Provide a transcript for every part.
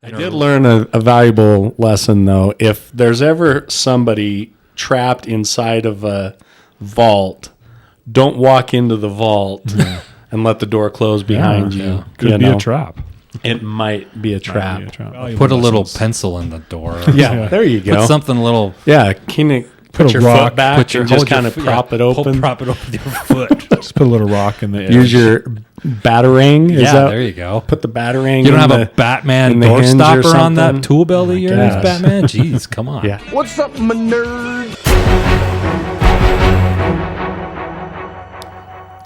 I did learn a valuable lesson, though. If there's ever somebody trapped inside of a vault, don't walk into the vault and let the door close behind you. Yeah. Could be a trap. It might be a trap. Put a little pencil in the door. Yeah, there you go. Put something little. Yeah, can you put your rock, foot back and just kind of prop it open? Prop it open with your foot. Just put a little rock in the edge. Use your batarang. There you go. Put the batarang. You don't have a Batman door stopper on that tool belt of yours, gosh. Batman? Jeez, come on. Yeah. What's up, my nerd?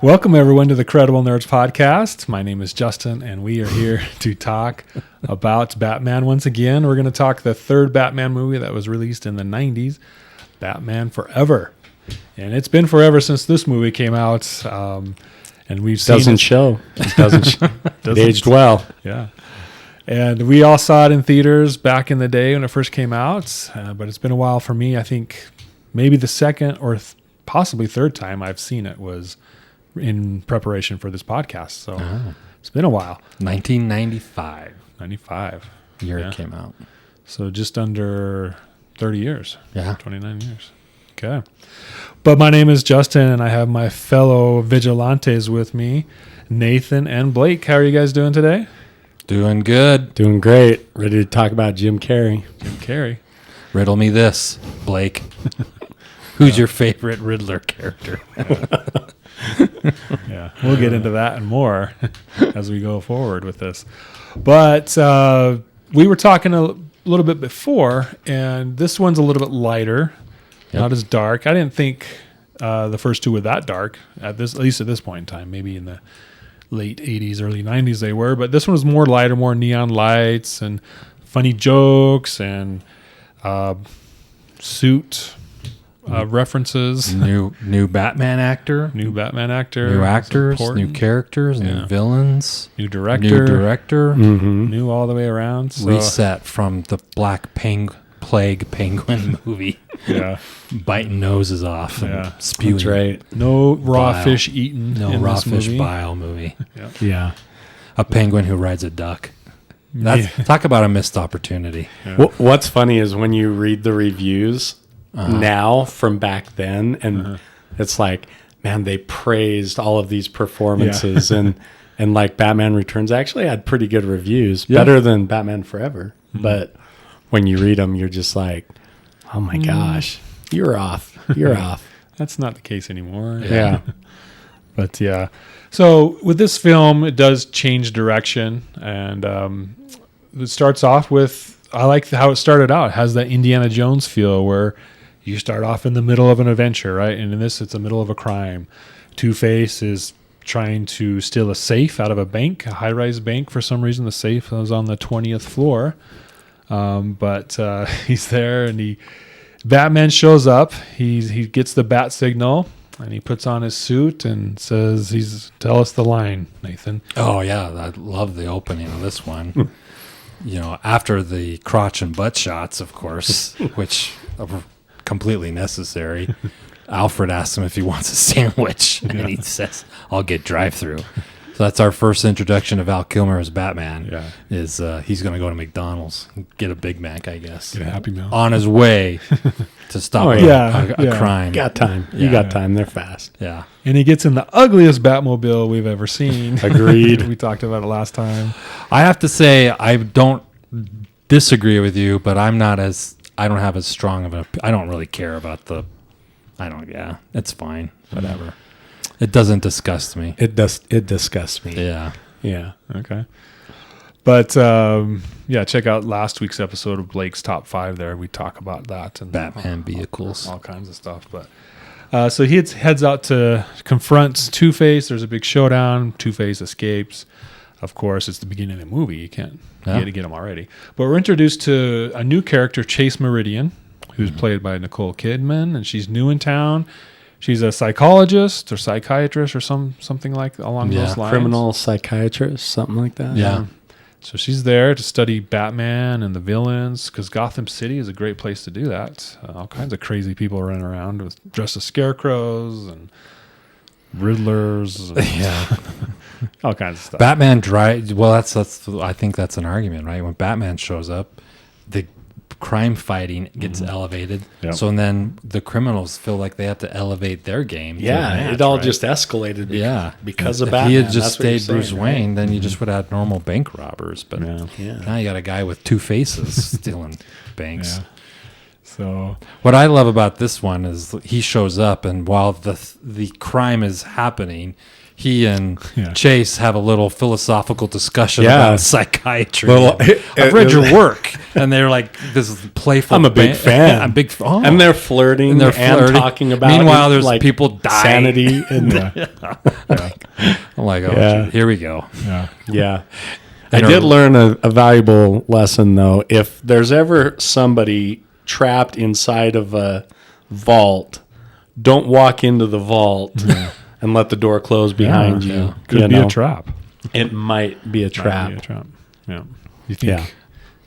Welcome, everyone, to the Credible Nerds podcast. My name is Justin, and we are here to talk about Batman once again. We're going to talk the third Batman movie that was released in the 90s, Batman Forever. And it's been forever since this movie came out. And we've seen Doesn't show. It doesn't show. It aged well. Yeah. And we all saw it in theaters back in the day when it first came out. But it's been a while for me. I think maybe the second or possibly third time I've seen it was in preparation for this podcast. So it's been a while. 1995. 95. Year it came out. So just under 30 years. Yeah. 29 years. Okay. But my name is Justin, and I have my fellow vigilantes with me, Nathan and Blake. How are you guys doing today? Doing good. Doing great. Ready to talk about Jim Carrey. Jim Carrey. Riddle me this, Blake. Who's your favorite Riddler character? Yeah, we'll get into that and more as we go forward with this. But we were talking a little bit before, and this one's a little bit lighter, not as dark. I didn't think the first two were that dark, at least at this point in time. Maybe in the late 80s, early 90s they were. But this one was more lighter, more neon lights and funny jokes and suit references. New Batman actor. New actors, new characters, new villains, new director, new all the way around. So, reset from the Black Plague Penguin movie. Yeah, biting noses off and spewing. That's right. No raw bile. fish eaten. No in raw this fish movie. bile movie. Yeah. A penguin who rides a duck. Talk about a missed opportunity. Yeah. What's funny is when you read the reviews now from back then, and it's like, man, they praised all of these performances, and like Batman Returns actually had pretty good reviews, better than Batman Forever. But when you read them, you're just like, oh my gosh, you're off. You're off. That's not the case anymore. Yeah. But yeah. So with this film, it does change direction, and it starts off with, I like how it started out. It has that Indiana Jones feel where you start off in the middle of an adventure, right? And in this, it's the middle of a crime. Two-Face is trying to steal a safe out of a bank, a high-rise bank. For some reason, the safe was on the 20th floor. But he's there, and Batman shows up. He gets the bat signal, and he puts on his suit and says, tell us the line, Nathan. Oh, yeah. I love the opening of this one. After the crotch and butt shots, of course, which are completely necessary. Alfred asks him if he wants a sandwich, and he says, I'll get drive-through. So that's our first introduction to Val Kilmer as Batman. Yeah. Is he's going to go to McDonald's and get a Big Mac, I guess. Get a Happy Meal. On his way to stop a crime. Got time. You got time. They're fast. Yeah. And he gets in the ugliest Batmobile we've ever seen. Agreed. We talked about it last time. I have to say, I don't disagree with you, but I don't have as strong of I don't really care about it's fine. Whatever. It doesn't disgust me. It disgusts me. Yeah. Yeah. Okay. But check out last week's episode of Blake's Top 5 there. We talk about that and Batman vehicles. All kinds of stuff. But so he heads out to confront Two-Face. There's a big showdown. Two-Face escapes. Of course, it's the beginning of the movie. You can't get him already. But we're introduced to a new character, Chase Meridian, who's played by Nicole Kidman, and she's new in town. She's a psychologist or psychiatrist or something like along those lines. Criminal psychiatrist, something like that. Yeah. So she's there to study Batman and the villains, because Gotham City is a great place to do that. All kinds of crazy people running around dressed as scarecrows and Riddlers, Yeah. all kinds of stuff. Batman well, that's I think that's an argument, right? When Batman shows up, the crime fighting gets elevated. Yep. So then the criminals feel like they have to elevate their game. to the Yeah, match, it all right? just escalated. Because of if Batman. he had just That's what you're stayed Bruce saying, Wayne, right? then you just would have had normal bank robbers. But Yeah. now you got a guy with two faces stealing banks. Yeah. So What I love about this one is he shows up, and while the crime is happening, he and Chase have a little philosophical discussion about psychiatry. Well, I've read your work, and they're like, "This is playful." I'm a big fan. I'm big. Oh. And they're flirting and, talking about. Meanwhile, there's like people dying. Sanity and I'm like, oh, Yeah. here we go. yeah, yeah. I And did learn a valuable lesson though. If there's ever somebody trapped inside of a vault, don't walk into the vault and let the door close behind you. yeah. could You be know? a trap. It might be a trap. Might be a trap. Yeah, you think? Yeah.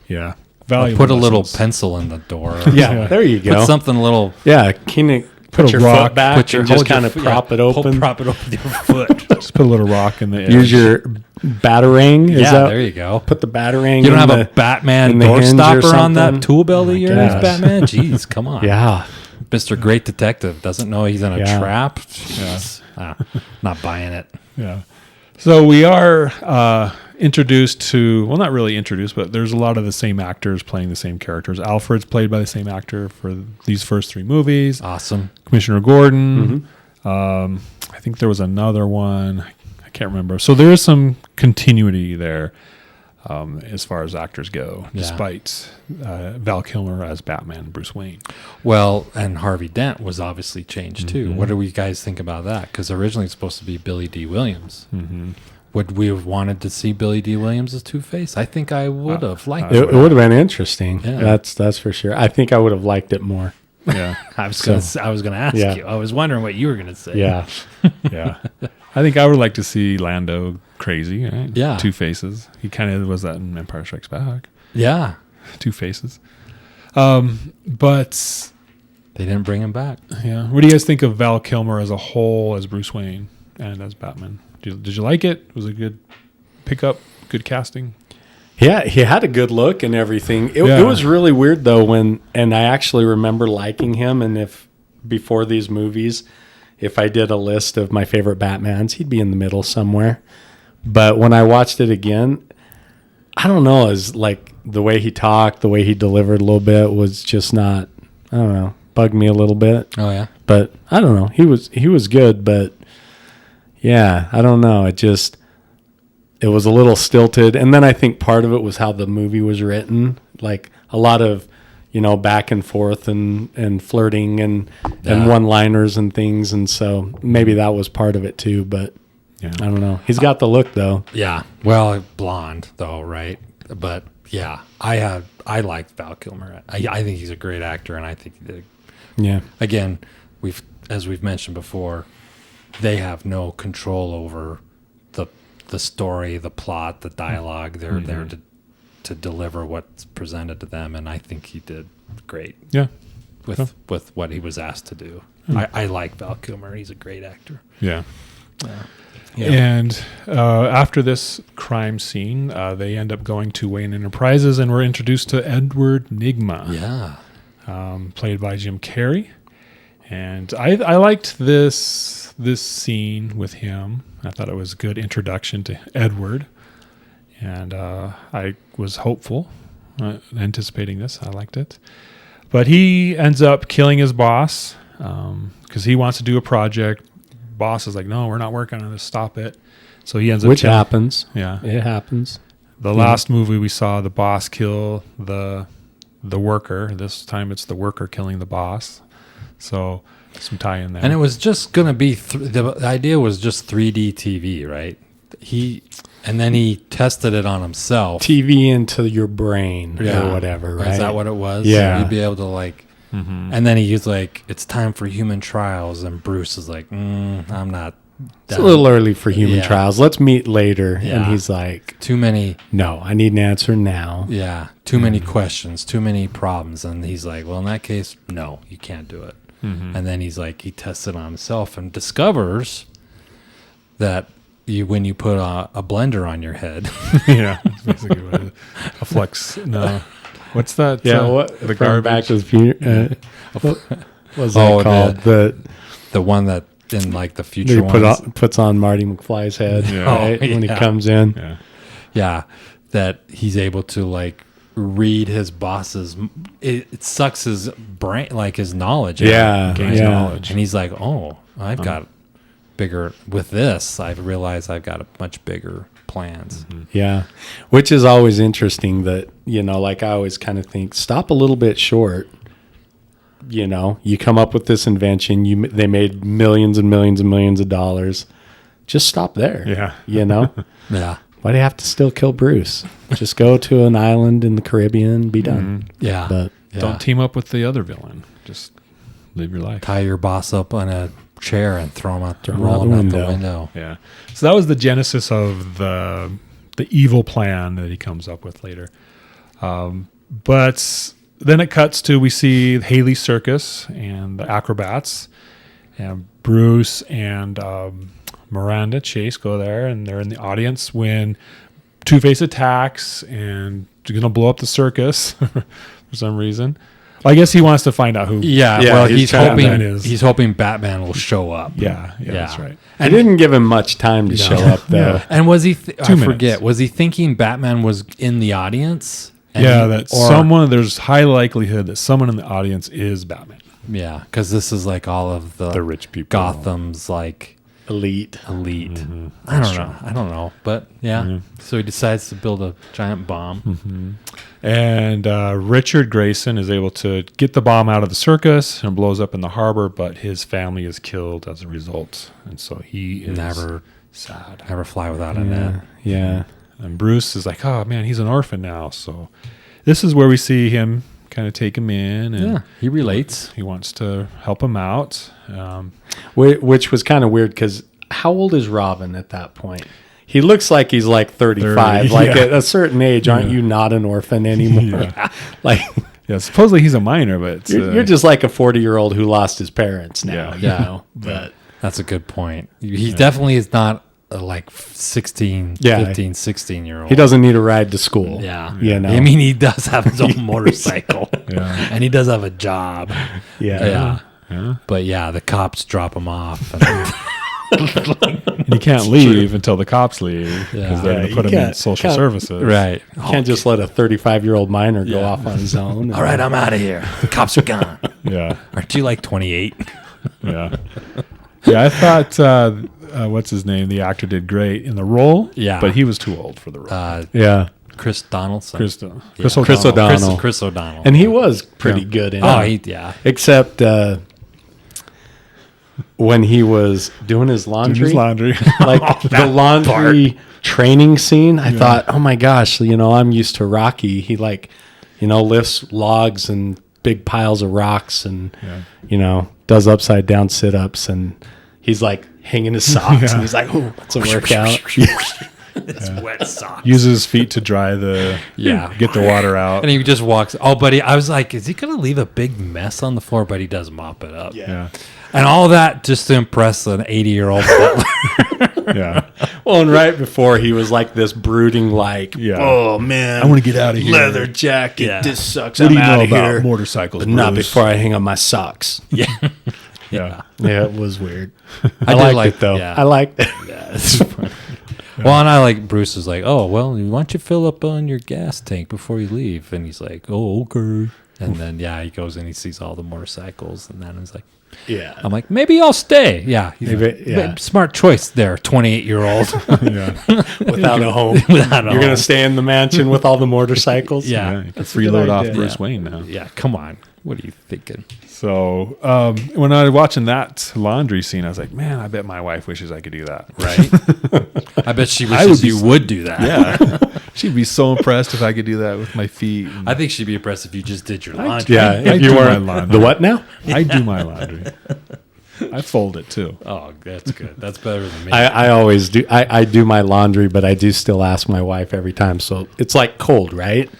Yeah, I'll valuable put a little lessons. pencil in the door. Yeah, there you Put go. something a little. Yeah, can you put a your rock, foot back Put your and just hold your kind of foot- prop it yeah, open? Prop it open with your foot. Just put a little rock in the edge. Use your batarang. Is Yeah, that, there you go. Put the batarang. You don't in have a Batman in the door hinge or stopper on that something? tool belt of yours, gosh. Batman? Jeez, come on. Yeah. Mr. Great Detective doesn't know he's in a Yeah. trap. Jeez. Not buying it. Yeah. So we are introduced to, well, not really introduced, but there's a lot of the same actors playing the same characters. Alfred's played by the same actor for these first three movies. Awesome. Commissioner Gordon. I think there was another one. I can't remember. So there is some continuity there as far as actors go, Yeah. despite Val Kilmer as Batman and Bruce Wayne. Well, and Harvey Dent was obviously changed too. What do we guys think about that? Because originally it's supposed to be Billy D. Williams. Would we have wanted to see Billy D. Williams as Two-Face? I think I would have liked It it. would have been interesting. Yeah. That's for sure. I think I would have liked it more. Yeah. I was going to ask Yeah. you. I was wondering what you were going to say. Yeah. Yeah. I think I would like to see Lando crazy, right? Yeah. Two Faces. He kind of was that in Empire Strikes Back. Yeah. Two Faces. But They didn't bring him back. yeah, what do you guys think of Val Kilmer as a whole, as Bruce Wayne and as Batman? Did you like it? Was it a good pickup? Good casting? Yeah, he had a good look and everything. It Yeah. was really weird though and I actually remember liking him. And if before these movies, if I did a list of my favorite Batmans, he'd be in the middle somewhere. But when I watched it again, I don't know, as like the way he talked, the way he delivered a little bit was just not, I don't know, bugged me a little bit. Oh, yeah? But I don't know, he was good, but yeah, I don't know. It was a little stilted. And then I think part of it was how the movie was written. Like a lot of, back and forth and flirting and one-liners and things. And so maybe that was part of it too. But Yeah. I don't know. He's got the look though. Yeah. Well, blonde though, right? But yeah, I liked Val Kilmer. I think he's a great actor, and I think he did. Yeah. Again, as we've mentioned before, they have no control over the story, the plot, the dialogue. They're there to deliver what's presented to them, and I think he did great Yeah. with what he was asked to do. I like Val Kilmer. He's a great actor. Yeah. Yeah. And after this crime scene, they end up going to Wayne Enterprises, and we're introduced to Edward Nygma, played by Jim Carrey. And I liked this scene with him. I thought it was a good introduction to Edward, and I was hopeful, anticipating this. I liked it, but he ends up killing his boss because he wants to do a project. Boss is like, no, we're not working on this. Stop it. So he ends up Which happens. Yeah, It happens. the last movie we saw, the boss kill the worker. This time it's the worker killing the boss. So some tie in there. And it was just going to be the idea was just 3D TV, right? And then he tested it on himself. TV into your brain or whatever, right? Is that what it was? Yeah. You'd be able to like, and then he was like, it's time for human trials. And Bruce is like, I'm not. It's a little early for human Yeah. trials. Let's meet later. And Yeah. he's like, Too many. no, I need an answer now. Yeah. Too many questions, too many problems. And he's like, well, in that case, no, you can't do it. And then he's like, he tests it on himself and discovers that when you put a blender on your head. Yeah, that's basically what it is. A flex. No, what's that? The garbage. Back to the future. What was that Oh, called? the one that in like the future ones. Puts on Marty McFly's head right? When he comes in. Yeah, that he's able to like read his boss's. It sucks his brain, like his knowledge. Gains knowledge, and he's like, "Oh, I've got bigger with this. I've realized I've got a much bigger plans." Mm-hmm. Yeah, which is always interesting. That like I always kind of think, stop a little bit short. You come up with this invention. They made millions and millions and millions of dollars. Just stop there. Yeah. Yeah. Why do you have to still kill Bruce? Just go to an island in the Caribbean, be done. Yeah. But don't team up with the other villain. Just live your life. Tie your boss up on a chair and roll him out the window. Yeah. So that was the genesis of the evil plan that he comes up with later. But then it cuts to, we see Haley's circus and the acrobats, and Bruce and Miranda Chase go there, and they're in the audience when Two-Face attacks and they're going to blow up the circus for some reason. I guess he wants to find out who. Yeah, Yeah, well, he's he's hoping Batman will show up. Yeah, that's right. I didn't give him much time to show up, though. Yeah. And was he? I 2 minutes. forget. Was he thinking Batman was in the audience? There's high likelihood that someone in the audience is Batman. Yeah, because this is like all of the rich people. Gotham's like Elite. Mm-hmm. I don't know, but yeah. Mm-hmm. So he decides to build a giant bomb. And Richard Grayson is able to get the bomb out of the circus and blows up in the harbor, but his family is killed as a result. And so he is sad. Never fly without a net. Yeah. And Bruce is like, oh, man, he's an orphan now. So this is where we see him kind of take him in. And Yeah, he relates. he wants to help him out. Which was kind of weird because how old is Robin at that point? He looks like he's like 35. 30, like at a certain age, aren't you not an orphan anymore? Like, Yeah, supposedly he's a minor, but it's, you're just like a 40-year-old who lost his parents now. Yeah. But That's a good point. He definitely is not like 16, 15, 16-year-old. he doesn't need a ride to school. Yeah. I mean, he does have his own motorcycle. Yeah. And he does have a job. Yeah. But yeah, the cops drop him off. And he can't leave until the cops leave because they're going to put him in social services. Right. You can't just let a 35-year-old minor go off on his own. All right, I'm out of here. The cops are gone. Yeah. Aren't you like 28? Yeah. Yeah, I thought, what's his name? The actor did great in the role. Yeah. But he was too old for the role. Chris Donaldson. Chris Chris O'Donnell. Chris O'Donnell. And he was pretty good in it. Except when he was doing his laundry. Like the laundry training scene, I thought, oh my gosh, I'm used to Rocky. He lifts logs and big piles of rocks and, does upside down sit-ups, and he's like hanging his socks and he's like, oh, it's a workout. It's wet socks. Uses his feet to dry get the water out. And he just walks. Oh, buddy, I was like, is he going to leave a big mess on the floor? But he does mop it up. Yeah. And all that just to impress an 80-year-old butler. Yeah. Well, and right before he was like this brooding, oh man, I want to get out of here. Leather jacket, this sucks. What do you I'm know out of about here. motorcycles? But not Bruce? before I hang on my socks. Yeah. Yeah, it was weird. I liked like it though. Yeah. I liked it. Yeah, it's fun. Well, and I like Bruce is like, oh, well, why don't you fill up on your gas tank before you leave? And he's like, oh, okay. And then, he goes and he sees all the motorcycles. And then he's like, Yeah. I'm like, maybe I'll stay. Yeah. Maybe, Smart choice there, 28-year-old. Without a home. You're going to stay in the mansion with all the motorcycles? Yeah. You can freeload off idea. Bruce Wayne now. Yeah, come on. What are you thinking? So when I was watching that laundry scene, I was like, man, I bet my wife wishes I could do that. Right? I bet she wishes you would do that. Yeah. She'd be so impressed if I could do that with my feet. I think she'd be impressed if you just did your laundry. Yeah, I if you do my weren't laundry. the what now? I do my laundry. I fold it too. Oh, that's good. That's better than me. I always do. I do my laundry, but I do still ask my wife every time. So it's like cold, right?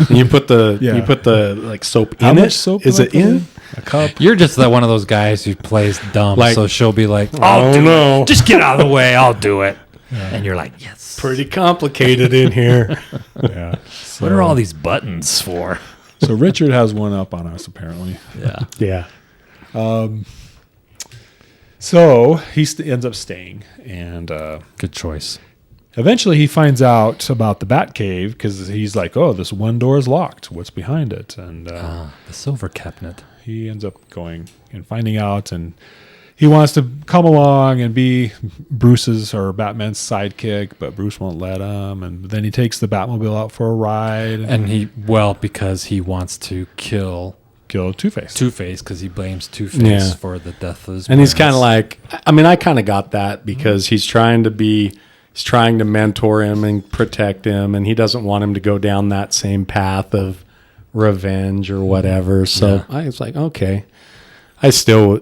And you put the like soap in How it. much soap Is do I it put in? a cup. You're just one of those guys who plays dumb. Like- so she'll be like, I don't know. just get out of the way. I'll do it. And you're like, yes. Pretty complicated in here. Yeah. What are all these buttons for? So Richard has one up on us apparently. Yeah. Yeah. So he ends up staying, and Good choice. eventually he finds out about the Batcave because he's like, "Oh, this one door is locked. What's behind it?" And The silver cabinet. he ends up going and finding out, and he wants to come along and be Bruce's or Batman's sidekick, but Bruce won't let him. And then he takes the Batmobile out for a ride and And because he wants to kill kill Two-Face. Two-Face because he blames Two-Face Yeah. for the death of his And he's parents. kind of like, I mean, I kind of got that because he's trying to mentor him and protect him, and he doesn't want him to go down that same path of revenge or whatever. So I was like, okay. I still,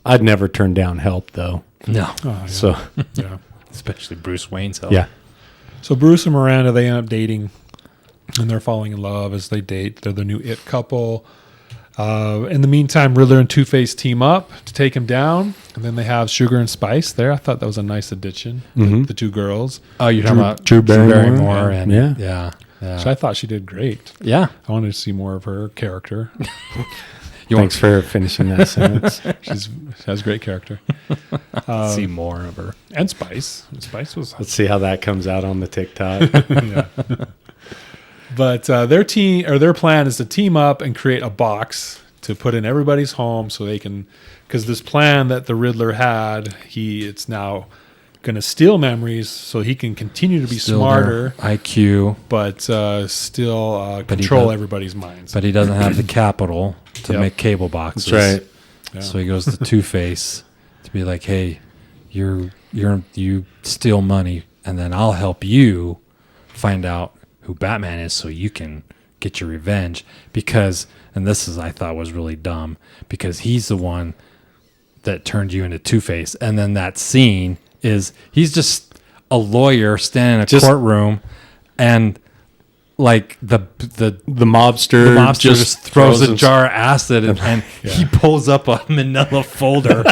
I'd never turn down help though. No. Oh, yeah. So Yeah. Especially Bruce Wayne's help. yeah, So Bruce and Miranda, they end up dating, and they're falling in love as they date. They're the new it couple. In the meantime, Riddler and Two-Face team up to take him down, and then they have Sugar and Spice there. I thought that was a nice addition. The two girls. Oh, you're talking about Drew Barrymore. and Yeah. Yeah. So I thought she did great. Yeah. I wanted to see more of her character. thanks for finishing that sentence. She has great character. see more of her. And Spice. Spice was. Let's see how that comes out on the TikTok. Yeah. But their plan is to team up and create a box to put in everybody's home so they can, because this plan that the Riddler had, it's now going to steal memories so he can continue to be Still smarter, their IQ, but still But he control does- everybody's minds. but he doesn't have the capital to Yep. make cable boxes. That's right. Yeah. So he goes to Two-Face to be like, "Hey, you steal money, and then I'll help you find out who Batman is, so you can get your revenge." Because, and this is I thought was really dumb, because he's the one that turned you into Two-Face, and then that scene is he's just a lawyer standing in a courtroom, and like the mobster just throws a jar of acid and he pulls up a manila folder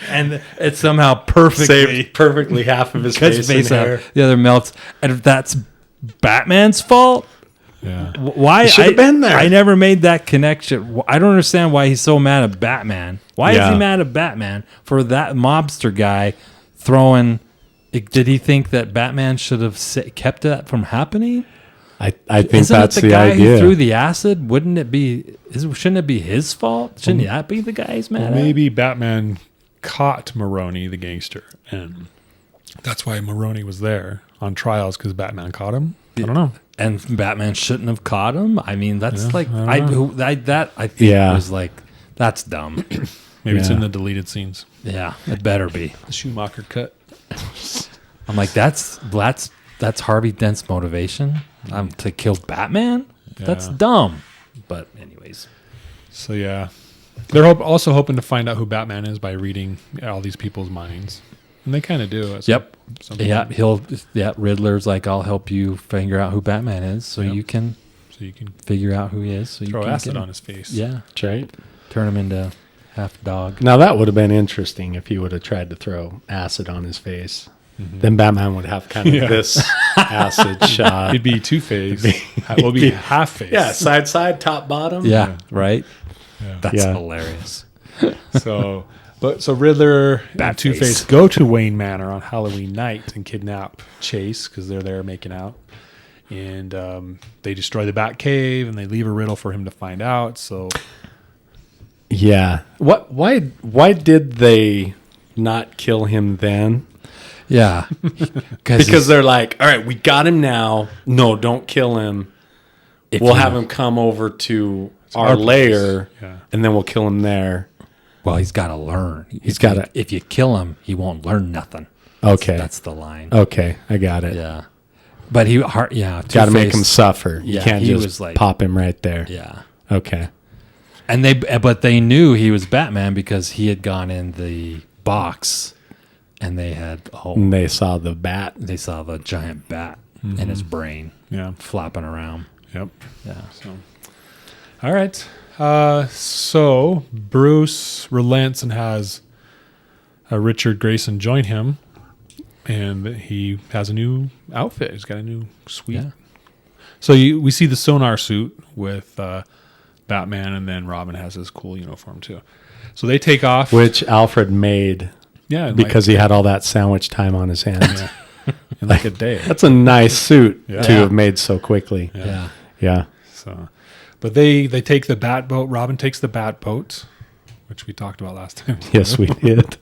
and it somehow saved perfectly half of his face and hair. the other melts. And if that's Batman's fault, Yeah. why should have been there. I never made that connection. I don't understand why he's so mad at Batman. Why is Yeah. he mad at Batman for that mobster guy throwing? Did he think that Batman should have kept that from happening? I think Isn't that's it the guy idea. who threw the acid? Shouldn't it be his fault? Shouldn't that be the guy he's mad at? Maybe Batman caught Maroni, the gangster, and that's why Maroni was there on trials, because Batman caught him. I don't know. And Batman shouldn't have caught him. I mean, that's Yeah, like I don't I think Yeah. was like that's dumb. Maybe it's Yeah. in the deleted scenes. Yeah, it better be. The Schumacher cut. I'm like that's Harvey Dent's motivation. To kill Batman. That's Yeah. dumb. But anyways, So yeah, they're also hoping to find out who Batman is by reading all these people's minds, and they kind of do. at some yeah, Riddler's like, I'll help you figure out who Batman is, so Yep. you can So you can figure out who he is. So throw you can acid get him. on his face. Yeah, That's right. turn him into half dog. Now that would have been interesting if he would have tried to throw acid on his face. Then Batman would have kind of Yeah. this acid shot. It'd be Two-Face. Will be half face. Yeah, side, top, bottom. Yeah, right. Yeah. That's Yeah. hilarious. So Riddler and Bat Two-Face face. go to Wayne Manor on Halloween night and kidnap Chase because they're there making out. And they destroy the Batcave and they leave a riddle for him to find out. So Yeah. Why did they not kill him then? Yeah, Because they're like, all right, we got him now. No, don't kill him. We'll have him come over to our our place. lair, Yeah. and then we'll kill him there. well, he's got to learn. He's gotta- If you kill him, he won't learn nothing. Okay. That's the line. Okay, I got it. Yeah, but Got to make Two-Face- him suffer. You Yeah, can't he just was like- pop him right there. Yeah, Okay. and they knew he was Batman because he had gone in the box, and they had And they saw the bat. they saw the giant bat in his brain yeah. flapping around. Yep. Yeah. So All right. So Bruce relents and has Richard Grayson join him, and he has a new outfit. He's got a new suite. Yeah. So we see the sonar suit with Batman, and then Robin has his cool uniform too. So they take off. Which Alfred made because he had all that sandwich time on his hands. in like a day. That's a nice suit to have made so quickly. Yeah. So, but they take the bat boat. Robin takes the bat boat, which we talked about last time. Yes, we did.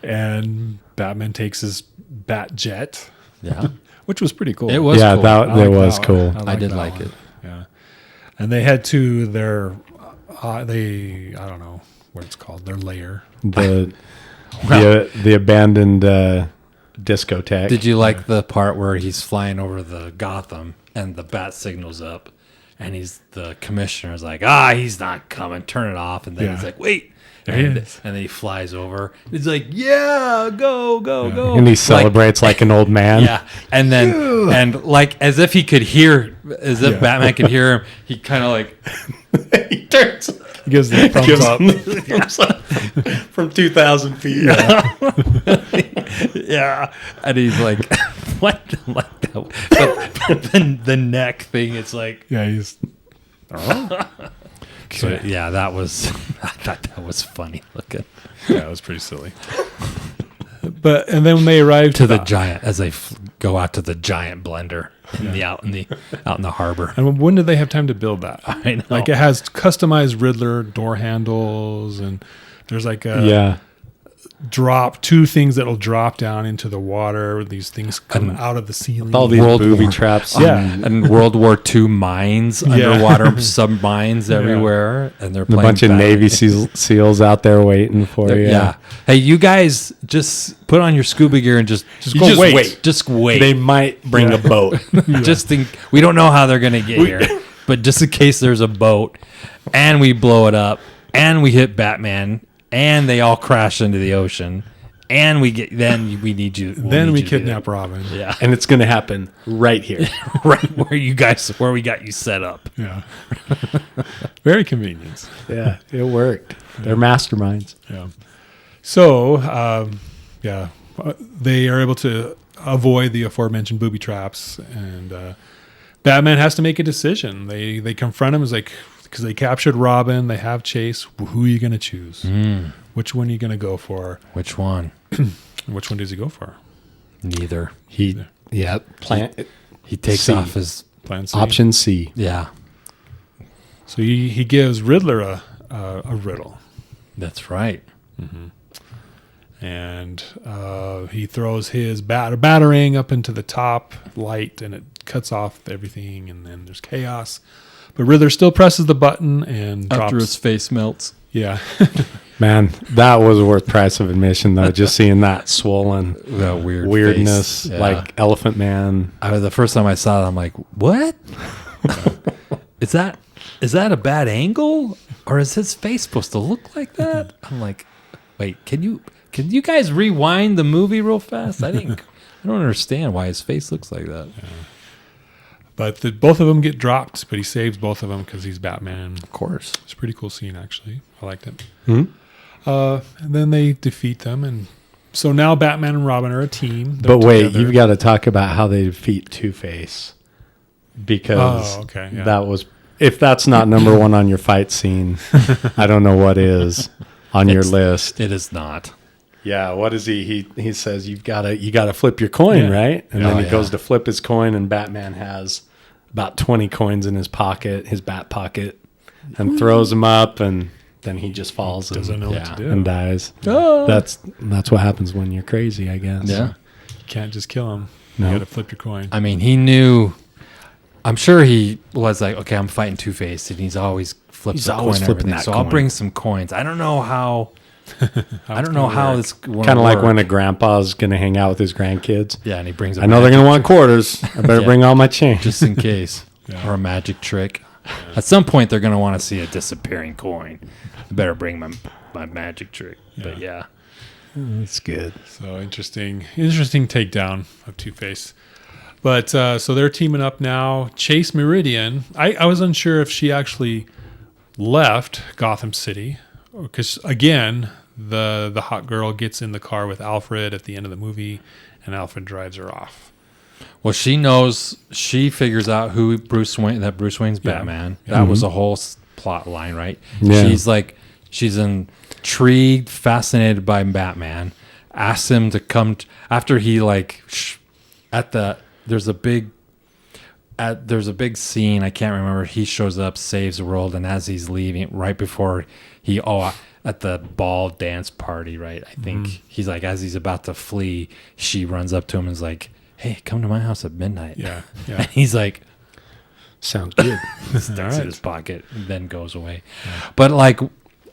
And Batman takes his bat jet. Yeah. Which was pretty cool. It was Yeah, cool. that I like was that cool. one. I did that like one. it. Yeah. And they head to their, I don't know what it's called, their lair. The abandoned discotheque. Did you like the part where he's flying over the Gotham and the bat signals up, and the commissioner's like, he's not coming, turn it off, and then he's like, wait. There he And is. then he flies over. He's like, yeah, go, go. And he celebrates like an old man. Yeah. And then, and like, as if he could hear, as if Batman could hear him, he kind of like, He turns. He gives the thumbs up. From 2,000 feet. yeah. And he's like, what? Like that. But then the neck thing, it's like, Yeah, he's. so, yeah, that was, I thought that was funny looking. Yeah, it was pretty silly. And then when they arrive To the giant, as they go out to the giant blender out in the harbor. And when did they have time to build that? I know. Like it has customized Riddler door handles, and there's like two things that'll drop down into the water. These things come out of the ceiling. All these World booby War- traps. Yeah. And World War II mines, underwater submines everywhere, and they're A playing bunch of Batman. Navy SEALs out there waiting for you. Yeah. Hey, you guys, just put on your scuba gear and just go wait. Just wait. They might bring a boat. Just think, we don't know how they're gonna get here, but just in case there's a boat, and we blow it up, and we hit Batman, and they all crash into the ocean, and we need you. Then we kidnap Robin. Yeah. And it's going to happen right here. Right where we got you set up. Yeah. Very convenient. Yeah, it worked. They're masterminds. Yeah. So, they are able to avoid the aforementioned booby traps, and Batman has to make a decision. They confront him as like, because they captured Robin, they have Chase. Who are you going to choose? Which one are you going to go for? Which one? Which one does he go for? Neither. He takes C. off his Plan C. option C. yeah. So he gives Riddler a riddle, That's right. and he throws his batarang up into the top light, and it cuts off everything, and then there's chaos. But Riddler still presses the button and After drops. his face melts. Yeah. Man, that was worth price of admission, though. Just seeing that swollen That weirdness, face. Yeah. like Elephant Man. The first time I saw it, I'm like, what? Is that a bad angle? Or is his face supposed to look like that? I'm like, wait, can you guys rewind the movie real fast? I don't understand why his face looks like that. But both of them get dropped, but he saves both of them because he's Batman. Of course. It's a pretty cool scene, actually. I liked it. Hmm? And then they defeat them, and so now Batman and Robin are a team. But They're wait, together. you've got to talk about how they defeat Two-Face. Because that was, if that's not number one on your fight scene, I don't know what is on your list. It is not. Yeah, what is he? He says you gotta flip your coin, right? And then he goes to flip his coin, and Batman has about 20 coins in his pocket, his bat pocket, and throws them up, and then he just falls Doesn't know what to do. and dies. Oh. That's what happens when you're crazy, I guess. Yeah. You can't just kill him. No. You got to flip your coin. I mean, he knew. I'm sure he was like, okay, I'm fighting Two-Face, and he's always flipping always and flipping everything. that So I'll coin. bring some coins. I don't know how. I don't know how this Kind of like when a grandpa's going to hang out with his grandkids. Yeah, and he brings. I know they're going to want quarters. I better Yeah. bring all my change. just in case, or a magic trick. At some point, they're going to want to see a disappearing coin. I better bring my magic trick. But yeah, That's good. So interesting takedown of Two-Face. But so they're teaming up now. Chase Meridian. I was unsure if she actually left Gotham City because, again, the hot girl gets in the car with Alfred at the end of the movie, and Alfred drives her off. Well, she figures out who Bruce Wayne's Batman. Yeah. That was a whole plot line, right? Yeah. She's intrigued, fascinated by Batman. Asks him to come after he there's a big scene. I can't remember. He shows up, saves the world, and as he's leaving, right before at the ball dance party, right? I think he's like, as he's about to flee, she runs up to him and is like, "Hey, come to my house at midnight." Yeah. And he's like, Sounds good. sticks in his pocket, and then goes away. Yeah. But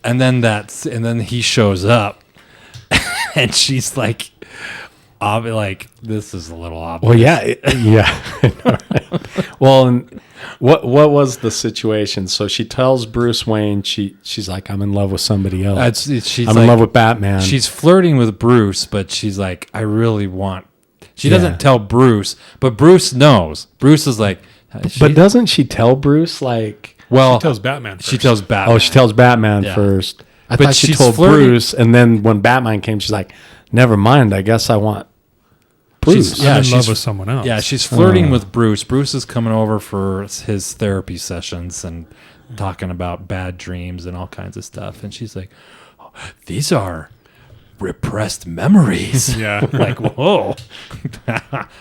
and then he shows up, and she's like, this is a little obvious. Well, yeah. Well, and what was the situation? So she tells Bruce Wayne she's like, I'm in love with somebody else. I'm in love with Batman. She's flirting with Bruce, but she's like, I really want. She doesn't tell Bruce, but Bruce knows. Bruce is like, but doesn't she tell Bruce like? Well, she tells Batman first. She tells Batman. Oh, she tells Batman first. I thought she told Bruce, and then when Batman came, she's like, never mind. I guess I want Bruce. I'm in love with someone else. Yeah, she's flirting with Bruce. Bruce is coming over for his therapy sessions and talking about bad dreams and all kinds of stuff. And she's like, oh, these are repressed memories. Yeah. Like, whoa.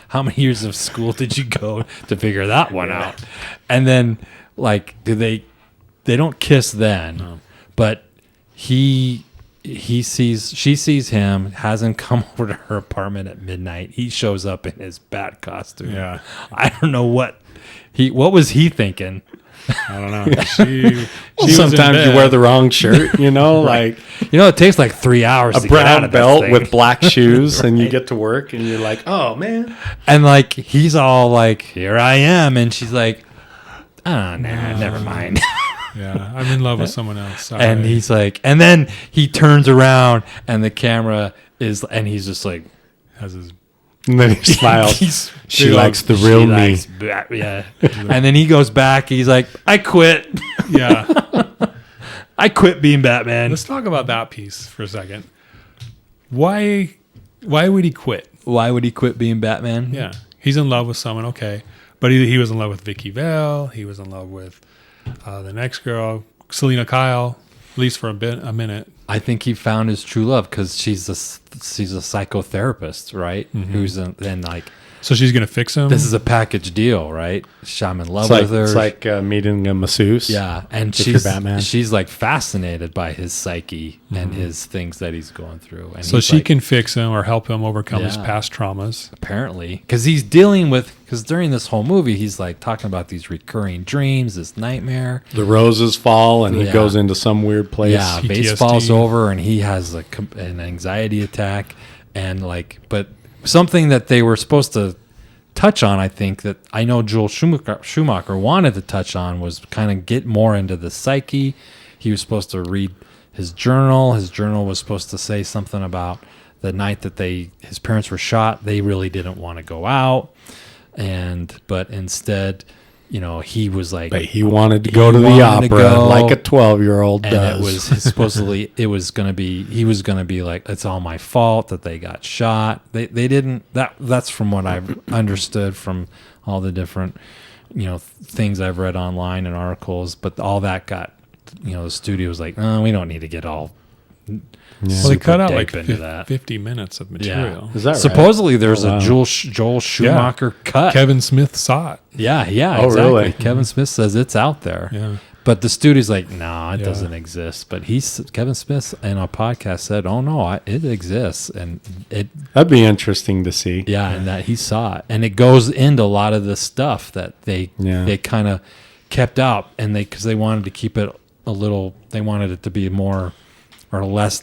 How many years of school did you go to figure that one out? And then, they don't kiss then, but she sees him, has him come over to her apartment at midnight. He shows up in his bat costume. Yeah. I don't know what was he thinking? I don't know. She sometimes you wear the wrong shirt, right. It takes like 3 hours a to get out of brown belt this thing. with black shoes, and you get to work, and you're like, oh man. And he's all like, here I am, and she's like, oh, nah, never mind. Yeah, I'm in love with someone else. Sorry. And he's like, and then he turns around, and the camera is, and he's just like, has his. And then he smiles. She likes the real me. Yeah. And then he goes back. He's like, I quit. Yeah. I quit being Batman. Let's talk about that piece for a second. Why would he quit? Why would he quit being Batman? Yeah. He's in love with someone, okay. But he was in love with Vicky Vale. He was in love with the next girl, Selena Kyle, at least for a minute. I think he found his true love because she's a psychotherapist, right? Mm-hmm. Who's so she's gonna fix him. This is a package deal, right? I'm in love with her. It's like meeting a masseuse. Yeah, and she's fascinated by his psyche and his things that he's going through. And so she can fix him or help him overcome his past traumas. Apparently, because he's dealing with during this whole movie he's talking about these recurring dreams, this nightmare. The roses fall, and he goes into some weird place. Yeah, base falls over, and he has an anxiety attack, and but. Something that they were supposed to touch on, I think, that I know Joel Schumacher wanted to touch on was kind of get more into the psyche. He was supposed to read his journal. His journal was supposed to say something about the night that his parents were shot. They really didn't want to go out, but instead, he was like, but he wanted to go to the opera like a 12-year-old does. And it was supposedly he was going to be like, it's all my fault that they got shot. They didn't. That's from what I've understood from all the different things I've read online and articles. But all that got the studio was like, oh, we don't need to get all. Yeah. Well, they cut out 50 minutes of material. Yeah. Is that right? Supposedly there's a Joel Schumacher cut. Kevin Smith saw it. Yeah, oh, exactly. Really? Kevin Smith says it's out there. Yeah. But the studio's like, no, it doesn't exist. But Kevin Smith in a podcast said, oh no, it exists, and that'd be interesting to see. Yeah, and that he saw it, and it goes into a lot of the stuff that they kind of kept out, and because they wanted to keep it a little, they wanted it to be more or less.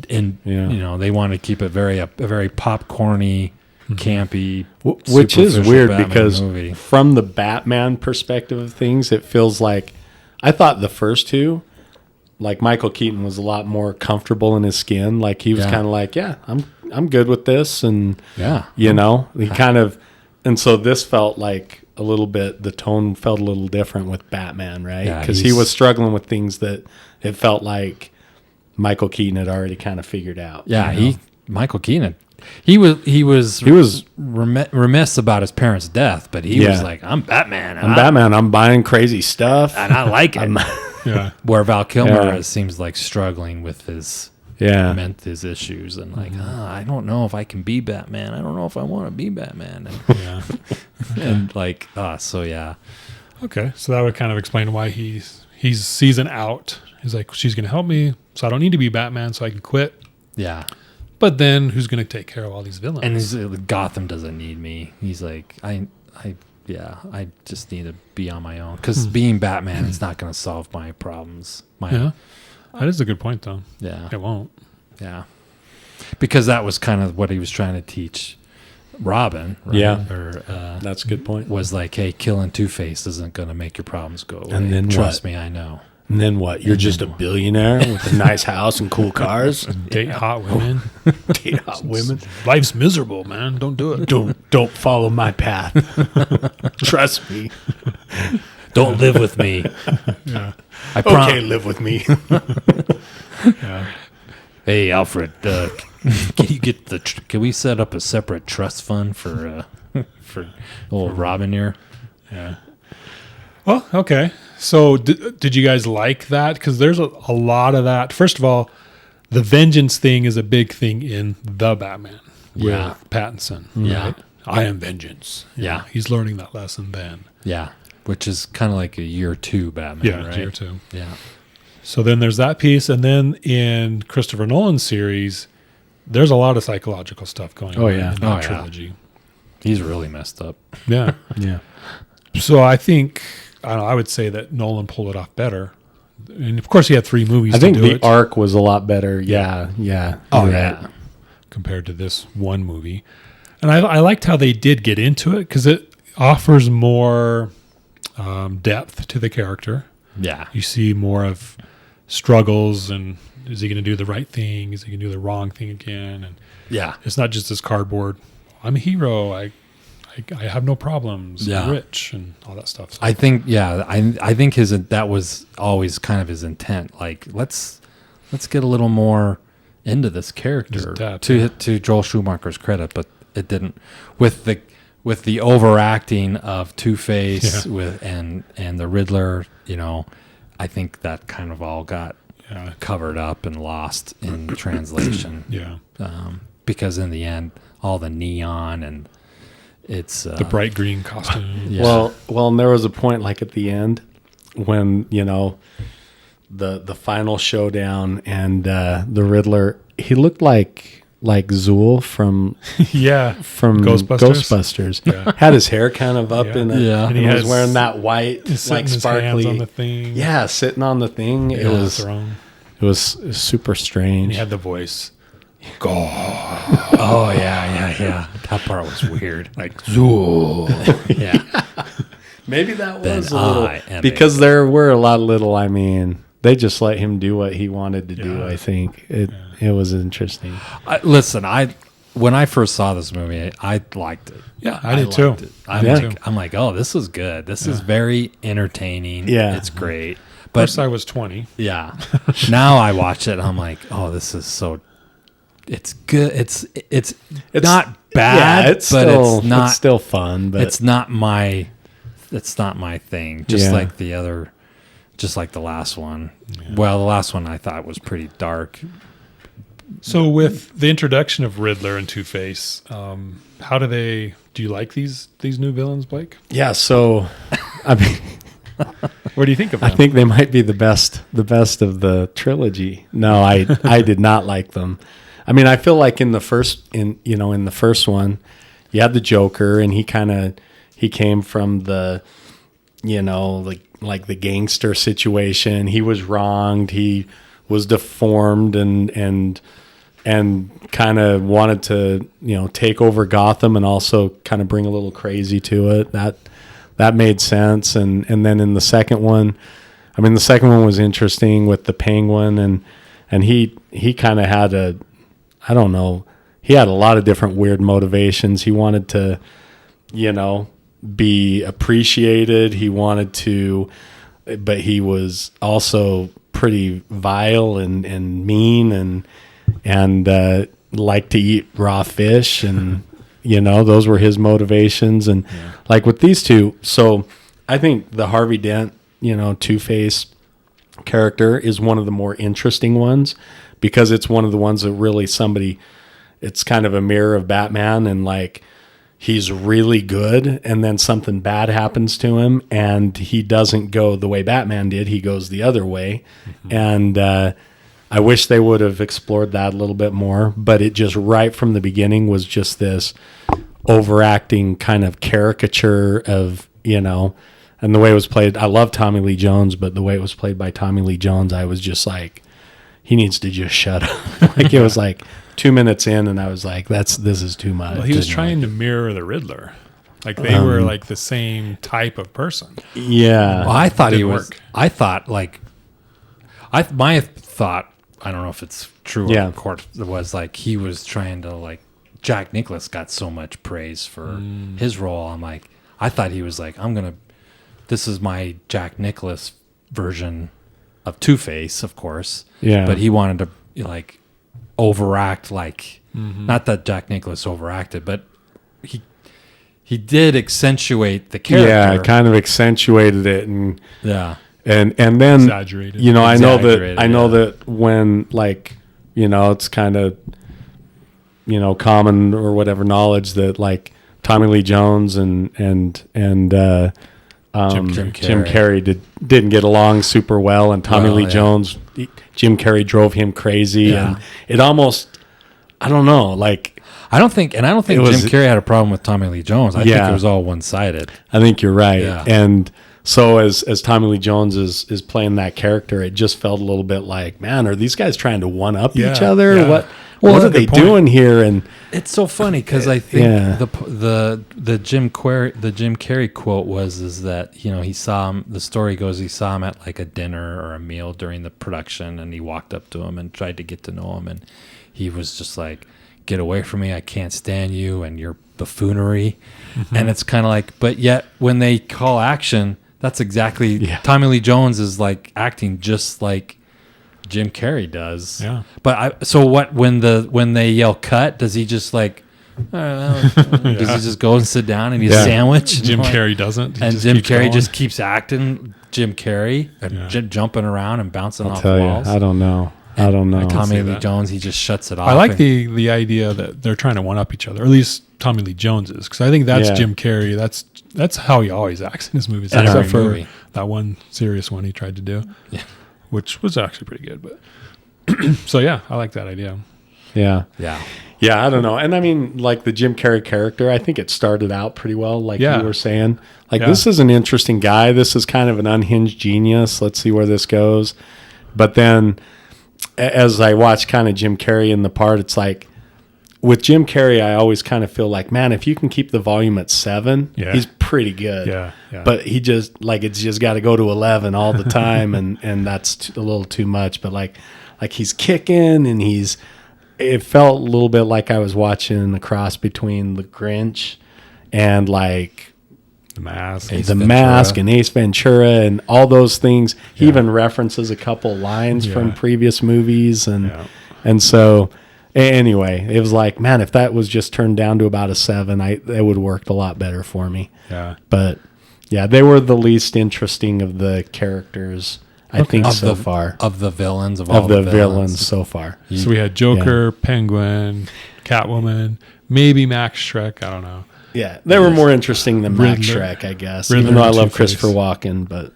They wanted to keep it a very popcorny, campy, which is weird Batman because movie. From the Batman perspective of things, it feels like I thought the first two, like Michael Keaton was a lot more comfortable in his skin. Like he was kind of like, I'm good with this, and he kind of, And so this felt like a little bit, the tone felt a little different with Batman, right? Yeah, Because he was struggling with things that it felt like Michael Keaton had already kind of figured out. Yeah, you know? Michael Keaton. He was remiss about his parents' death, but he was like, "I'm Batman. I'm Batman. I'm buying crazy stuff, and I like it." Yeah. Where Val Kilmer seems like struggling with his his issues and like, I don't know if I can be Batman. I don't know if I want to be Batman. And, and like, so yeah. Okay, so that would kind of explain why he's season out. He's like, she's going to help me, so I don't need to be Batman, so I can quit. Yeah. But then who's going to take care of all these villains? And Gotham doesn't need me. He's like, I just need to be on my own. Because being Batman is not going to solve my problems. That is a good point, though. Yeah. It won't. Yeah. Because that was kind of what he was trying to teach Robin. Right? Yeah. Or, That's a good point. Was like, hey, killing Two-Face isn't going to make your problems go away. And then Trust what? me, I know. And then what? You're just a billionaire with a nice house and cool cars. Date hot women. Date hot women. Life's miserable, man. Don't do it. Don't follow my path. Trust me. Don't live with me. Yeah. Okay, live with me. Yeah. Hey, Alfred, can we set up a separate trust fund for old Robin here? Yeah. Well, okay. So did you guys like that? Because there's a lot of that. First of all, the vengeance thing is a big thing in The Batman Yeah. with Pattinson. Yeah. Right? I am vengeance. Yeah. He's learning that lesson then. Yeah, which is kind of like a year 2 Batman, right? Year 2. Yeah. So then there's that piece. And then in Christopher Nolan's series, there's a lot of psychological stuff going on in that trilogy. He's really messed up. Yeah. Yeah. So I think, I would say that Nolan pulled it off better. And of course, he had 3 movies I think to do the it. arc was a lot better. Yeah. Oh, You're yeah. right. Compared to this one movie. And I liked how they did get into it because it offers more depth to the character. Yeah. You see more of struggles and is he going to do the right thing? Is he going to do the wrong thing again? And Yeah. it's not just this cardboard, I'm a hero. I have no problems. Yeah. I'm rich and all that stuff. So, I think, I think that was always kind of his intent. Like, let's get a little more into this character. Depth, to Joel Schumacher's credit, but it didn't with the overacting of Two-Face and the Riddler. I think that kind of all got covered up and lost in translation. Yeah. Because in the end, all the neon and it's The bright green costume. Yeah. Well, and there was a point like at the end when, the final showdown and the Riddler, he looked like Zool from Ghostbusters. Yeah. Had his hair kind of up in it. Yeah. And And he he was has- wearing that white, He's like setting his hands sparkly on the thing. Yeah, sitting on the thing. It On the was throne. super And strange. he had the voice. Oh yeah. That part was weird. Like Zool. Yeah. Maybe that Then was a little I am because there were a lot of little. I mean, they just let him do what he wanted to do. I think it was interesting. When I first saw this movie, I liked it. Yeah, I did too. liked it. I'm like, oh, this is good. This is very entertaining. Yeah. It's great. But But I was 20. yeah, now I watch it and I'm like, oh, this is so. It's good. It's not bad, Yeah, it's but still, it's not. It's still fun, but It's not my thing. Just Yeah. like the other, just like the last one. Well, the last one I thought was pretty dark. So with the introduction of Riddler and Two-Face, how do you like these new villains, Blake? yeah. So, I mean, What do you think of I them? think they might be the best of the trilogy. No, I did not like them. I mean, I feel like in the first one, you had the Joker, and he came from the, like the gangster situation. He was wronged. He was deformed and kind of wanted to, take over Gotham and also kind of bring a little crazy to it. That made sense. And then in the second one, the second one was interesting with the Penguin and he kind of had he had a lot of different weird motivations. He wanted to, be appreciated. He wanted to, but he was also pretty vile and mean and liked to eat raw fish. And, those were his motivations. And like with these two, so I think the Harvey Dent, Two-Face character is one of the more interesting ones because it's one of the ones that really it's kind of a mirror of Batman, and like he's really good and then something bad happens to him and he doesn't go the way Batman did. He goes the other way. Mm-hmm. And I wish they would have explored that a little bit more, but it just right from the beginning was just this overacting kind of caricature of, and the way it was played. I love Tommy Lee Jones, but the way it was played by Tommy Lee Jones, I was just like, he needs to just shut up. Like it was like 2 minutes in and I was like, this is too much. Well, he was trying to mirror the Riddler. Like they were like the same type of person. Yeah. Well, I thought my thought, I don't know if it's true or court, was like he was trying to like, Jack Nicklaus got so much praise for his role. I'm like, I thought he was like, this is my Jack Nicklaus version of Two-Face, of course. Yeah. But he wanted to like overact, like not that Jack Nicklaus overacted, but he did accentuate the character. Yeah, kind of accentuated it and and then exaggerated. I know that when like it's kind of common or whatever knowledge that like Tommy Lee Jones and Jim Carrey didn't get along super well, and Tommy Lee Jones, Jim Carrey drove him crazy, and it almost, I don't know, like I don't think Jim Carrey had a problem with Tommy Lee Jones. I think it was all one-sided. I think you're right, and so as Tommy Lee Jones is playing that character, it just felt a little bit like, man, are these guys trying to one up each other? Yeah. What are they doing here? And it's so funny because I think the Jim Carrey quote was that he saw him. The story goes he saw him at like a dinner or a meal during the production, and he walked up to him and tried to get to know him, and he was just like, "Get away from me! I can't stand you and your buffoonery." Mm-hmm. And it's kind of like, but yet when they call action, that's exactly Tommy Lee Jones is like acting just like Jim Carrey does. Yeah. But when they yell cut, does he just like does he just go and sit down and eat a sandwich? Jim Carrey doesn't. And Jim Carrey just keeps acting Jim Carrey and jumping around and bouncing off walls. I don't know. Tommy Lee Jones, he just shuts it off. I like the idea that they're trying to one up each other, or at least Tommy Lee Jones is, because I think that's Jim Carrey. That's how he always acts in his movies, except for that one serious one he tried to do, which was actually pretty good. But so I like that idea. Yeah. I don't know, and I mean, like the Jim Carrey character, I think it started out pretty well, like you were saying. Like this is an interesting guy. This is kind of an unhinged genius. Let's see where this goes. But then, as I watch kind of Jim Carrey in the part, it's like with Jim Carrey, I always kind of feel like, man, if you can keep the volume at 7, he's pretty good. Yeah. But he just like it's just got to go to 11 all the time, and that's a little too much. But like he's kicking, and it felt a little bit like I was watching a cross between The Grinch and like The Mask, and Ace Ventura and all those things. He even references a couple lines from previous movies, and so anyway, it was like, man, if that was just turned down to about a 7, it would have worked a lot better for me. Yeah, but they were the least interesting of the characters. I think so far of the villains of the villains so far. So we had Joker, Penguin, Catwoman, maybe Max Schreck. I don't know. Yeah, they were more interesting than Max Schreck, I guess. Riddler, even though I love Christopher Walken, but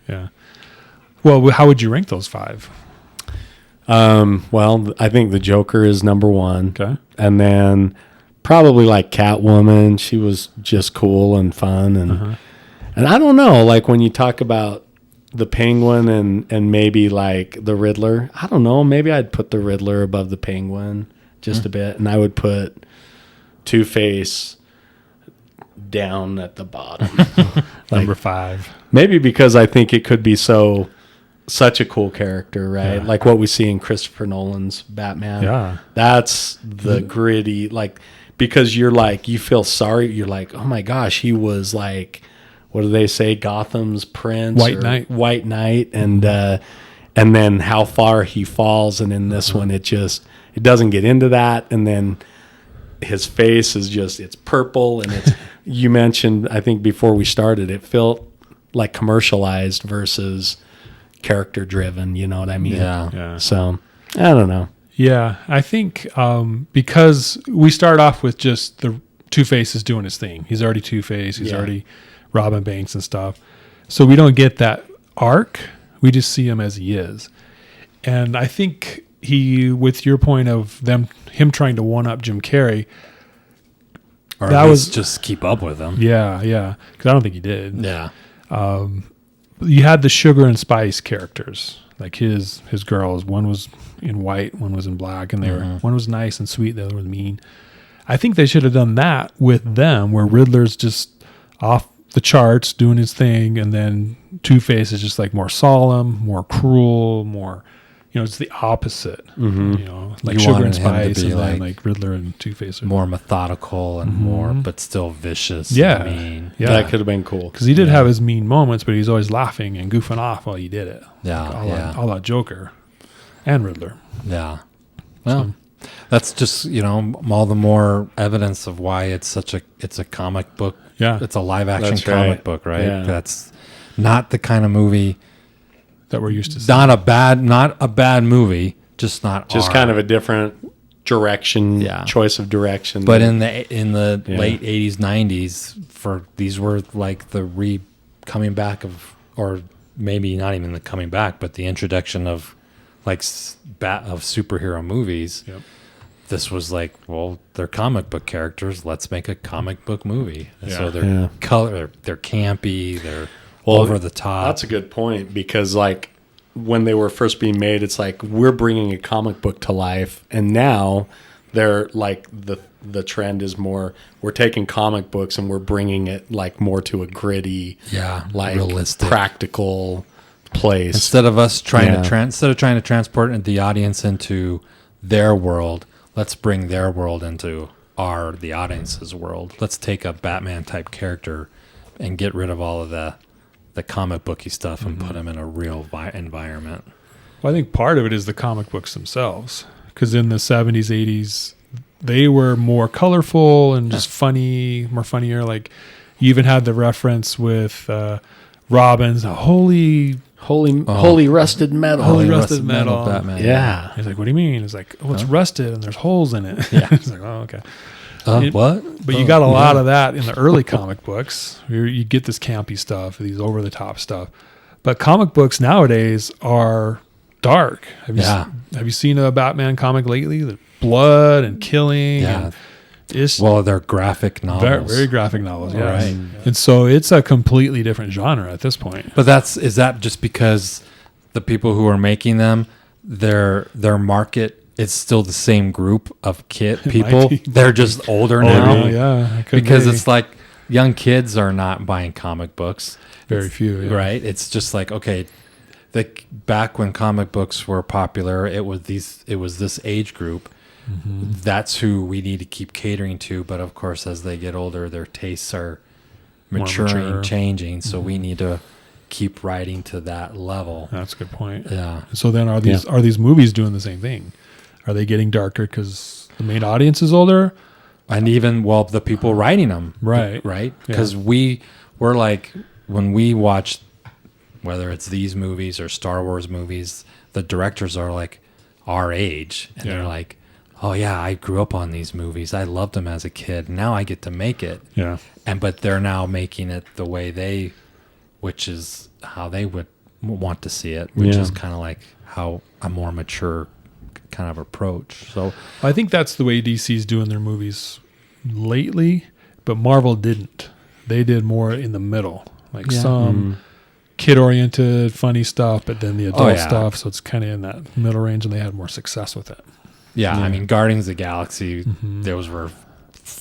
Well, how would you rank those 5? Well, I think the Joker is number 1. Okay, and then probably like Catwoman. She was just cool and fun, and I don't know, like when you talk about the Penguin and maybe like the Riddler, I don't know, maybe I'd put the Riddler above the Penguin just a bit, and I would put Two-Face down at the bottom. Number 5. Maybe because I think it could be such a cool character, right? Like what we see in Christopher Nolan's Batman. Yeah. That's the gritty, like because you're like, you feel sorry. You're like, oh my gosh, he was like, what do they say? Gotham's prince, White Knight. And then how far he falls. And in this one, it doesn't get into that. And then his face is just, it's purple. And it's, you mentioned, I think before we started, it felt like commercialized versus character driven. You know what I mean? Yeah. So I don't know. Yeah, I think because we start off with just the Two-Face is doing his thing. He's already Two-Face. He's already robbing banks and stuff. So we don't get that arc. We just see him as he is. And I think with your point of him trying to one-up Jim Carrey, or that was just keep up with him. Yeah. Because I don't think he did. Yeah. You had the sugar and spice characters. Like his girls, one was in white, one was in black, and one was nice and sweet, the other was mean. I think they should have done that with them, where Riddler's just off the charts doing his thing, and then Two-Face is just like more solemn, more cruel, more, it's the opposite. Like You sugar wanted and him to spice, be and then like Riddler and Two-Face are more methodical and more, but still vicious. Yeah. And mean. Yeah. That could have been cool. Because he did have his mean moments, but he's always laughing and goofing off while he did it. Yeah. All that Joker and Riddler. Yeah. Well, that's just, all the more evidence of why it's a comic book. Yeah. It's a live action That's comic right. book, right? Yeah. That's not the kind of movie, That we're used to seeing. not a bad movie, just not Just kind of a different direction, choice of direction. But in the late 80s, 90s, these were like the coming back of, or maybe not even the coming back, but the introduction of of superhero movies. Yep. This was like, well, they're comic book characters. Let's make a comic book movie. Yeah. So they're they're campy, they're over the top. That's a good point, because like when they were first being made, it's like we're bringing a comic book to life, and now they're like the trend is more we're taking comic books and we're bringing it like more to a gritty, like realistic, practical place. Instead of us trying to transport the audience into their world, let's bring their world into the audience's world. Let's take a Batman type character and get rid of all of the comic booky stuff and put him in a real environment. Well, I think part of it is the comic books themselves, because in the 70s, 80s, they were more colorful and just more funnier. Like you even had the reference with Robin's holy rusted metal. Holy rusted metal. Batman. Yeah. He's like, what do you mean? It's like, oh, it's rusted and there's holes in it. Yeah. It's like, oh, okay. What? But you got a lot of that in the early comic books. You get this campy stuff, these over the top stuff. But comic books nowadays are dark. Have you seen a Batman comic lately? The blood and killing. Yeah. And they're graphic novels. very, very graphic novels. Yeah. Right. And so it's a completely different genre at this point. But is that just because the people who are making them, their market, it's still the same group of people. They're just older now. Yeah. Because it's like young kids are not buying comic books. Very few. Yeah. Right. It's just like, okay, back when comic books were popular, it was this age group. Mm-hmm. That's who we need to keep catering to. But of course, as they get older, their tastes are maturing, changing. So we need to keep writing to that level. That's a good point. Yeah. So then are these movies doing the same thing? Are they getting darker because the main audience is older? And even, the people writing them. Right. Because we're like, when we watch, whether it's these movies or Star Wars movies, the directors are like our age. And they're like, oh yeah, I grew up on these movies. I loved them as a kid. Now I get to make it. Yeah. But they're now making it the way which is how they would want to see it, which is kind of like how a more mature kind of approach. So I think that's the way DC's doing their movies lately, but Marvel didn't. They did more in the middle, like some kid-oriented, funny stuff, but then the adult stuff. So it's kind of in that middle range, and they had more success with it. Yeah, I mean, Guardians of the Galaxy, those were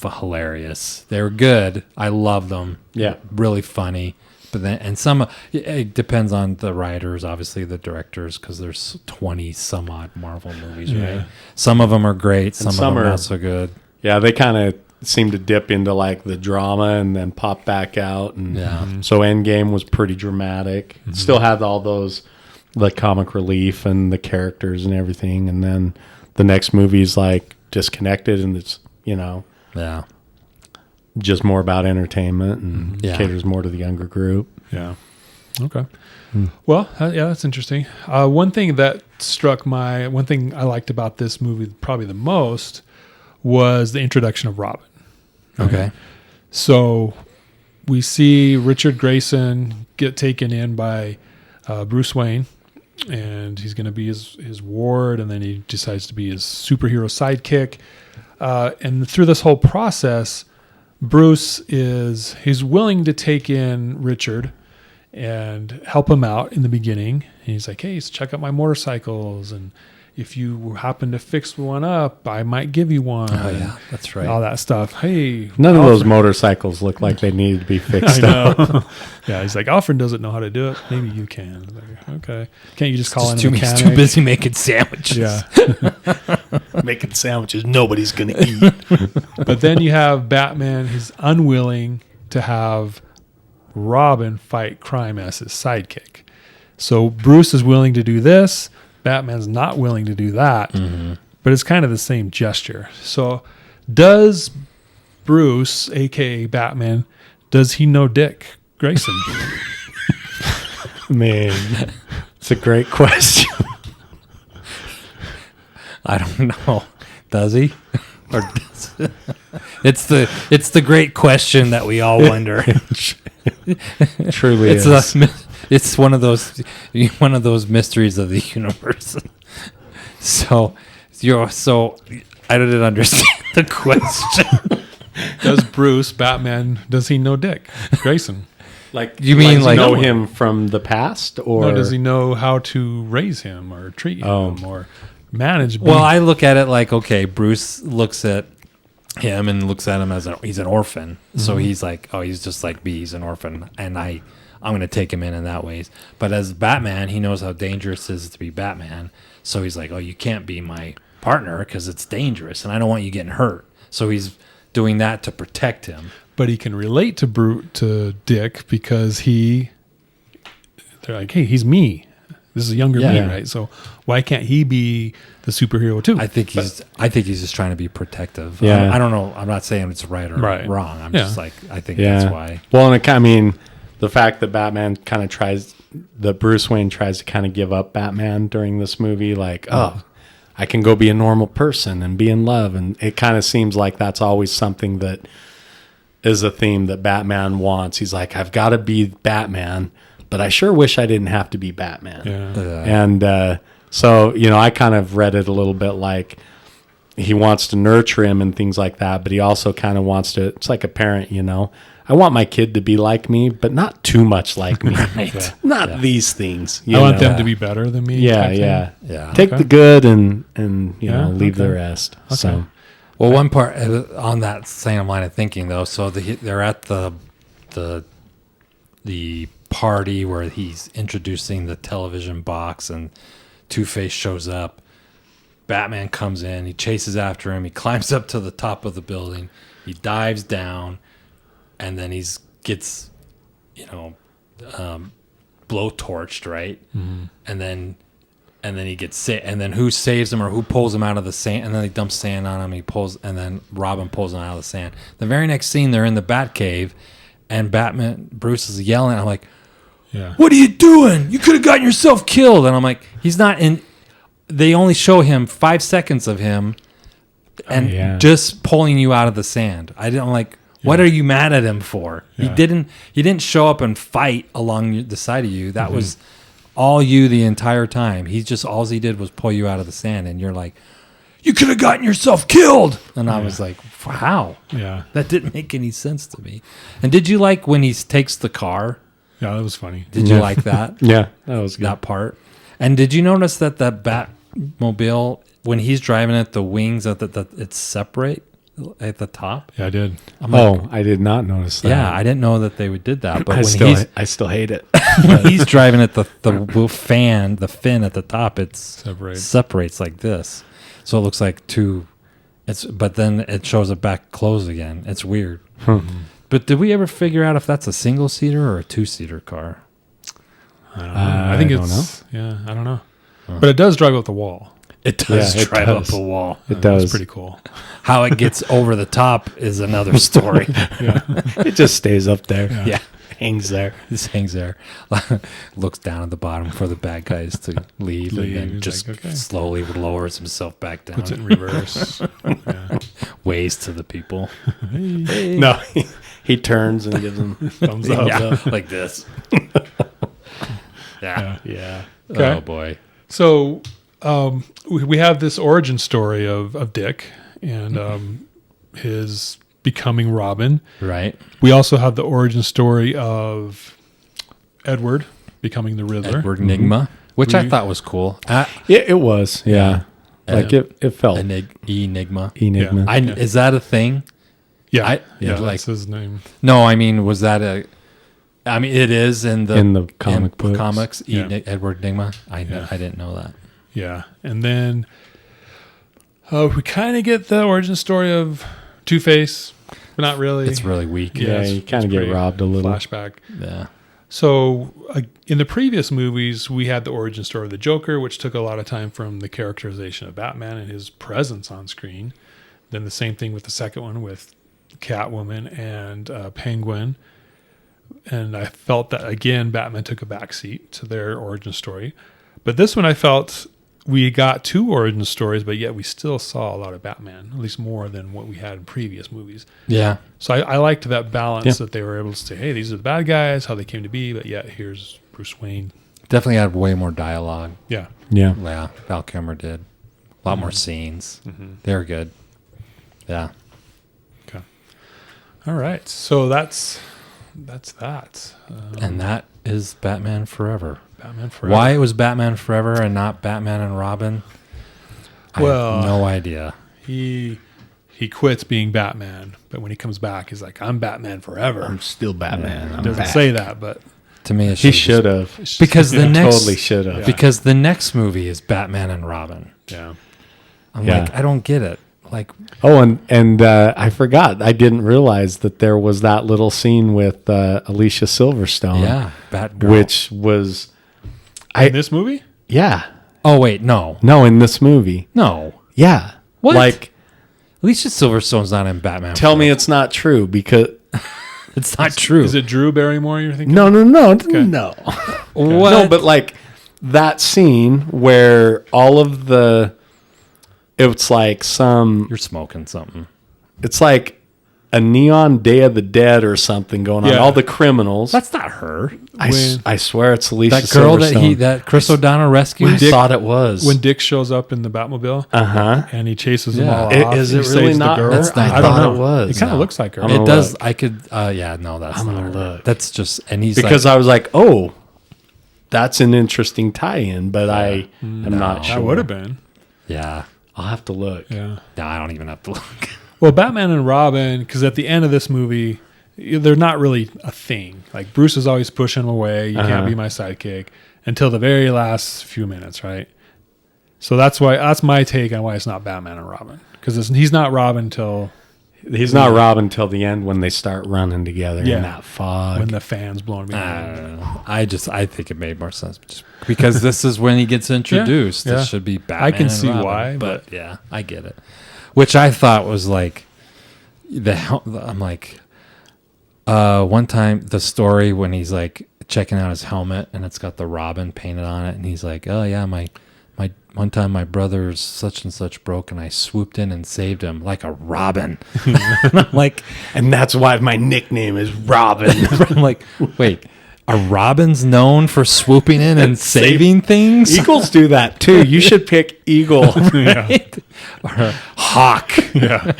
hilarious. They were good. I loved them. Yeah, really funny. But then, and some, it depends on the writers, obviously the directors, because there's 20 some odd Marvel movies, right? Some of them are great, some of them are not so good. Yeah, they kind of seem to dip into like the drama and then pop back out. And so Endgame was pretty dramatic. Still had all those, the comic relief and the characters and everything. And then the next movie's like disconnected and it's, just more about entertainment and caters more to the younger group. Yeah. Okay. Well, that's interesting. One thing I liked about this movie probably the most was the introduction of Robin. Okay. So we see Richard Grayson get taken in by Bruce Wayne, and he's going to be his ward, and then he decides to be his superhero sidekick. And through this whole process, he's willing to take in Richard and help him out in the beginning. And he's like, hey, check out my motorcycles. And if you happen to fix one up, I might give you one. Oh, yeah, that's right. All that stuff. Hey. None of those motorcycles look like they needed to be fixed up. Yeah, he's like, Alfred doesn't know how to do it. Maybe you can. Like, okay. Can't you just call in a mechanic? He's too busy making sandwiches. Yeah. Making sandwiches nobody's going to eat. But then you have Batman. He's unwilling to have Robin fight crime as his sidekick. So Bruce is willing to do this. Batman's not willing to do that. But it's kind of the same gesture. So does Bruce, a.k.a. Batman, does he know Dick Grayson? Man, it's a great question. I don't know. Does he? Or does it? It's the great question that we all wonder. Truly It's is. it's one of those mysteries of the universe. So I didn't understand the question. Does Bruce, Batman, does he know Dick Grayson? Like, You mean like- know him from the past, or Or does he know how to raise him or treat him or manage him? Well, I look at it like, okay, Bruce looks at him and looks at him as he's an orphan. So he's like, oh, he's just like me. He's an orphan. And I'm going to take him in that ways. But as Batman, he knows how dangerous it is to be Batman. So he's like, oh, you can't be my partner because it's dangerous. And I don't want you getting hurt. So he's doing that to protect him. But he can relate to Dick because they're like, hey, he's me. This is a younger me, right? So why can't he be the superhero too? I think he's just trying to be protective. Yeah. I don't know. I'm not saying it's right or wrong. I'm just like, I think that's why. Well, and the fact that Batman kind of Bruce Wayne tries to kind of give up Batman during this movie, like, I can go be a normal person and be in love. And it kind of seems like that's always something that is a theme that Batman wants. He's like, I've got to be Batman, but I sure wish I didn't have to be Batman. Yeah. And so, I kind of read it a little bit like he wants to nurture him and things like that, but he also kind of wants to, it's like a parent, I want my kid to be like me, but not too much like me. Right. Not these things. I want them to be better than me. Yeah. Yeah. Take the good and leave the rest. Okay. So, Well, one part on that same line of thinking, though. So they're at the party where he's introducing the television box, and Two-Face shows up. Batman comes in. He chases after him. He climbs up to the top of the building. He dives down, and then he gets, blowtorched, right? Mm-hmm. And then he gets and then who saves him or who pulls him out of the sand? And then he dumps sand on him. And then Robin pulls him out of the sand. The very next scene, they're in the Batcave, and Bruce is yelling. I'm like, what are you doing? You could have gotten yourself killed. And I'm like, he's not in. They only show him 5 seconds of him, and just pulling you out of the sand. I'm like, what are you mad at him for? Yeah. He didn't show up and fight along the side of you. That was all you the entire time. All he did was pull you out of the sand, and you're like, you could have gotten yourself killed. And I was like, how? Yeah. That didn't make any sense to me. And did you like when he takes the car? Yeah, that was funny. Did you like that? Yeah, that was good. That part. And did you notice that the Batmobile, when he's driving it, the wings, it's separate at the top? Yeah, I did. I did not notice that. Yeah, I didn't know that they did that. But I still hate it. when he's driving it, the fin at the top, it separates like this. So it looks like two But then it shows it back closed again. It's weird. But did we ever figure out if that's a single seater or a 2-seater car? I don't know. I think it's yeah. I don't know. But it does drive up the wall. It does Yeah, it drive up does. the wall. It does. It's pretty cool. How it gets over the top is another story. It just stays up there. Yeah. Hangs there. Just hangs there, looks down at the bottom for the bad guys to leave, and then He's just like, okay. slowly lowers himself back down. Puts it in reverse. Yeah. Waves to the people. No, he turns and gives them thumbs up. Yeah, like this. Yeah. Yeah. Okay. Oh boy. So we have this origin story of Dick and his becoming Robin. Right. We also have the origin story of Edward becoming the Riddler. Edward Nigma, which I We- thought was cool. It was. Yeah. Like it felt Enigma. enigma. Yeah. Is that a thing? Yeah, yeah, that's like- his name. No, I mean, was that a? I mean, it is in the comic books. comics. Yeah. Edward Nigma. I Yeah. didn't know that. Yeah, and then we kind of get the origin story of Two-Face, but not really. It's really weak. Yeah, it's- you kinda it's get pretty robbed a little. Flashback. Yeah. So in the previous movies, we had the origin story of the Joker, which took a lot of time from the characterization of Batman and his presence on screen. Then the same thing with the second one with Catwoman and Penguin. And I felt that, again, Batman took a backseat to their origin story. But this one I felt we got 2 origin stories, but yet we still saw a lot of Batman, at least more than what we had in previous movies. Yeah. So I liked that balance Yeah. that they were able to say, hey, these are the bad guys, how they came to be, but yet here's Bruce Wayne. Definitely had way more dialogue. Yeah. Yeah. Yeah. Val Kilmer did. A lot more scenes. They were good. Yeah. Okay. All right. So that's that. And that is Batman Forever. Batman Forever. Why it was Batman Forever and not Batman and Robin? I Well, have no idea. He quits being Batman, but when he comes back, he's like, I'm Batman forever. I'm still Batman. I'm Doesn't back. say that, but To me, it He should should have. because the next Totally should have. because the next movie is Batman and Robin. yeah. I'm Yeah. like, I don't get it. Like, Oh, and I forgot. I didn't realize that there was that little scene with Alicia Silverstone. yeah, Batgirl. Which was, In this movie? yeah. Oh wait, no, No, in this movie. no. Yeah. What? Like, Alicia Silverstone's not in Batman. tell me it's not true because it's not true. Is it Drew Barrymore you're thinking? no. Okay. What? No, but like that scene where all of it's like You're smoking something. it's like a neon Day of the Dead or something going on. Yeah. All the criminals. That's not her. I swear it's Alicia That girl Silverstone. that Chris O'Donnell I rescues. thought it was. When Dick shows up in the Batmobile Uh-huh. and he chases them Yeah. all I- off. is he it really saves not the girl. her? That's not- I don't I thought know. it was. It kind of No. looks like her. I'm It gonna does. look. I could. Yeah. No, that's I'm not gonna her. look. That's just. And he's Because like, I was like, oh, that's an interesting tie-in, but I am not No. sure. That would have been. yeah. I'll have to look. Yeah. No, I don't even have to look. Well, Batman and Robin, because at the end of this movie, they're not really a thing. Like Bruce is always pushing him away. You can't be my sidekick until the very last few minutes, right? So that's my take on why it's not Batman and Robin, because he's not Robin until He's not Robin till the end when they start running together Yeah. in that fog. when the fans blowing me. I don't know. I think it made more sense just because this is when he gets introduced. Yeah. It should be Batman. I can and see Robin, why, but yeah, I get it. Which I thought was like I'm like one time the story when he's like checking out his helmet and it's got the Robin painted on it and he's like, oh yeah, my one time my brother's such and such broke and I swooped in and saved him like a Robin. I'm like, and that's why my nickname is Robin. I'm like, wait, are Robins known for swooping in and saving things? Eagles do that too. You should pick Eagle. Right? Or Hawk. Yeah.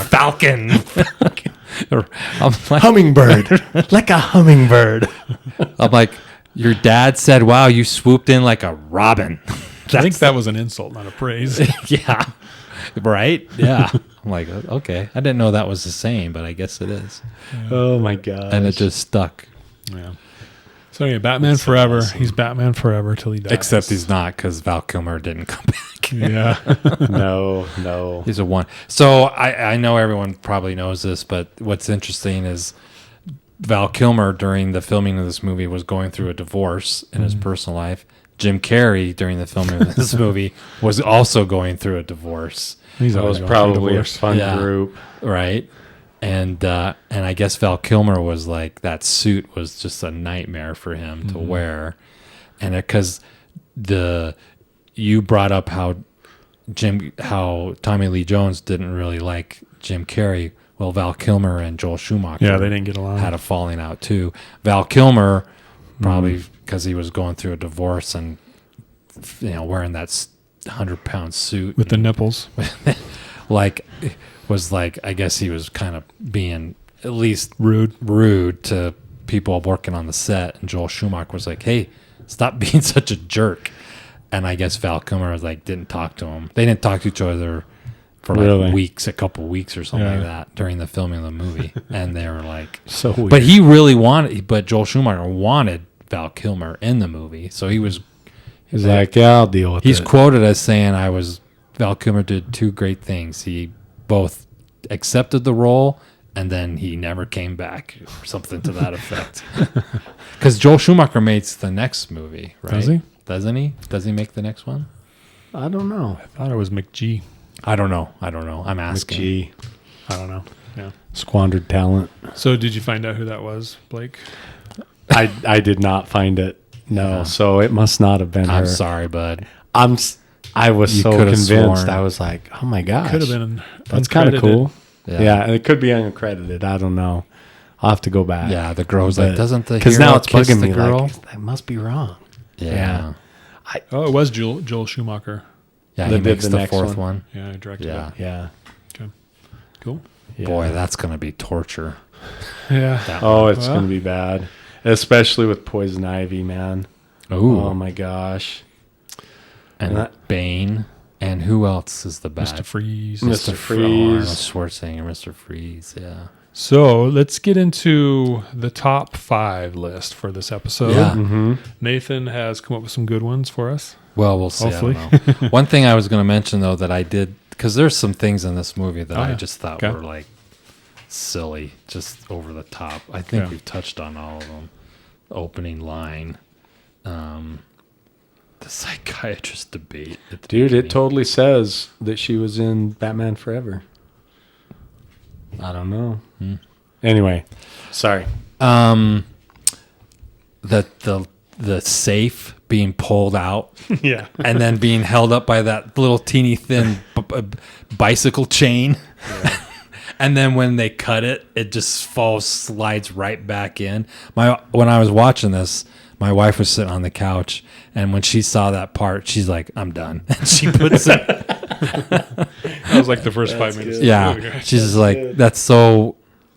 Falcon. Or I'm like, Hummingbird. Like a hummingbird. I'm like, your dad said, wow, you swooped in like a robin. I think that was an insult, not a praise. Yeah. Right? Yeah. I'm like, okay. I didn't know that was the same, but I guess it is. Oh my god. And it just stuck. Yeah. So yeah, Batman forever. He's Batman forever till he dies. Except he's not, because Val Kilmer didn't come back. Yeah. No. He's a one. So I know everyone probably knows this, but what's interesting is Val Kilmer during the filming of this movie was going through a divorce in his personal life. Jim Carrey during the filming of this movie was also going through a divorce. He's That always was going through probably a divorce. fun Yeah. group. Right. And I guess Val Kilmer was like, that suit was just a nightmare for him to wear. And because you brought up how Tommy Lee Jones didn't really like Jim Carrey. Well, Val Kilmer and Joel Schumacher Yeah, they didn't get along. had a falling out too. Val Kilmer probably because he was going through a divorce and wearing that 100-pound suit with the nipples. was like, I guess he was kind of being at least Rude. to people working on the set. And Joel Schumacher was like, hey, stop being such a jerk. And I guess Val Kilmer was like, didn't talk to him. They didn't talk to each other for like weeks, a couple of weeks or something like that during the filming of the movie. And they were like, So weird. but Joel Schumacher wanted Val Kilmer in the movie. So He's like, yeah, I'll deal with it. he's quoted as saying, Val Kilmer did two great things. He both accepted the role and then he never came back, or something to that effect. Because Joel Schumacher makes the next movie, right? Does he? Doesn't he? Does he make the next one? I don't know. I thought it was McGee. I don't know. I'm asking. McGee. I don't know. Yeah. Squandered talent. So did you find out who that was, Blake? I did not find it. No, so it must not have been her. I'm sorry, bud. I was You so coulda convinced. sworn. I was like, oh my gosh. Could have been. That's kind of uncredited. cool. Yeah. Yeah, and it could be uncredited. I don't know. I'll have to go back. Yeah, the girl's like, doesn't the because hero now it's kiss bugging the me. girl? Like, that must be wrong. Yeah. Oh, it was Joel Schumacher. Yeah, That he did makes the the next fourth one. one. Yeah, I directed Yeah. Yeah. it. Okay. Cool. Yeah. Boy, that's going to be torture. Yeah. That Oh, it's Well. going to be bad, especially with Poison Ivy, man. Ooh. Oh my gosh. and and that- Bane. And who else is the bad? Mr. Freeze. Mr. Arnold Freeze. Schwarzenegger, Mr. Freeze, yeah. So let's get into the top 5 list for this episode. Yeah. Mm-hmm. Nathan has come up with some good ones for us. Well, we'll see. Hopefully. I don't know. One thing I was going to mention, though, that I did, because there's some things in this movie that Oh, I yeah. just thought Okay. were like silly, just over the top. I think Yeah. we've touched on all of them. The opening line, the psychiatrist debate. At the Dude, it beginning. totally says that she was in Batman Forever. I don't know. Anyway, sorry. The safe being pulled out Yeah. and then being held up by that little teeny thin bicycle chain. And then when they cut it, it just slides right back in. When I was watching this, my wife was sitting on the couch, and when she saw that part, she's like, "I'm done." And she puts it. That was like the first 5 minutes. Yeah, she's just like, "That's so."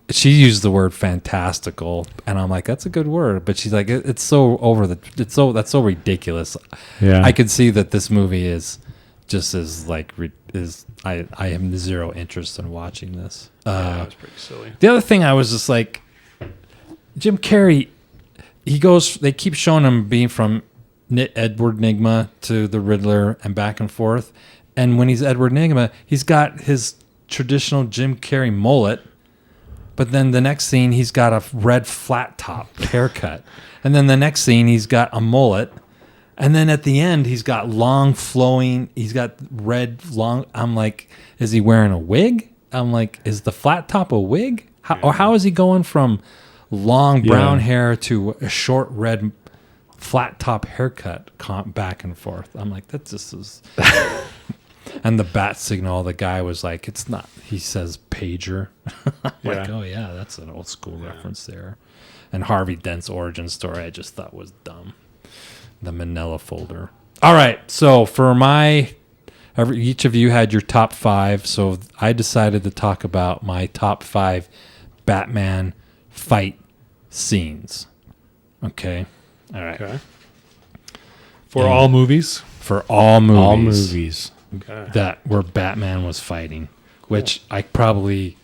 She used the word fantastical, and I'm like, "That's a good word," but she's like, "It's so that's so ridiculous." Yeah. I could see that this movie is just as like I have zero interest in watching this. That was pretty silly. The other thing I was just like, Jim Carrey, they keep showing him being from Edward Nygma to the Riddler and back and forth. And when he's Edward Nygma, he's got his traditional Jim Carrey mullet. But then the next scene, he's got a red flat top haircut. And then the next scene, he's got a mullet. And then at the end, he's got long flowing, he's got red long. I'm like, is he wearing a wig? I'm like, is the flat top a wig? How is he going from long brown hair to a short red flat top haircut back and forth? I'm like, that just is. And the bat signal, the guy was like, it's not, he says pager. Like, oh yeah, that's an old school reference there. And Harvey Dent's origin story, I just thought was dumb. The Manila folder. All right, so for each of you had your top 5, so I decided to talk about my top 5 Batman fight scenes. Okay, all right. Okay. For all movies? For all movies. All movies. Okay. That where Batman was fighting, which I probably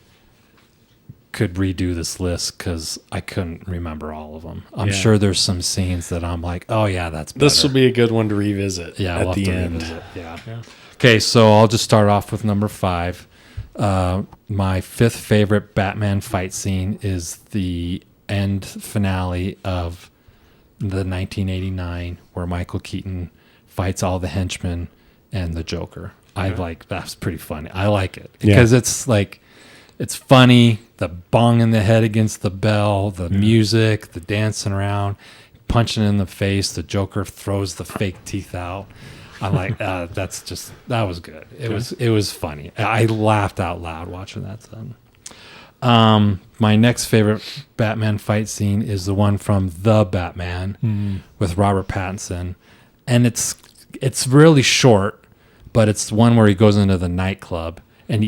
could redo this list because I couldn't remember all of them. I'm sure there's some scenes that I'm like, oh yeah, that's better. This will be a good one to revisit. Yeah, at the end. Yeah. Okay, so I'll just start off with number 5. My 5th favorite Batman fight scene is the end finale of the 1989, where Michael Keaton fights all the henchmen and the Joker. That's pretty funny. I like it because it's like, it's funny. The bong in the head against the bell, the music, the dancing around, punching in the face. The Joker throws the fake teeth out. I'm like, that was good. It was funny. I laughed out loud watching that then. My next favorite Batman fight scene is the one from The Batman with Robert Pattinson, and it's really short, but it's the one where he goes into the nightclub, and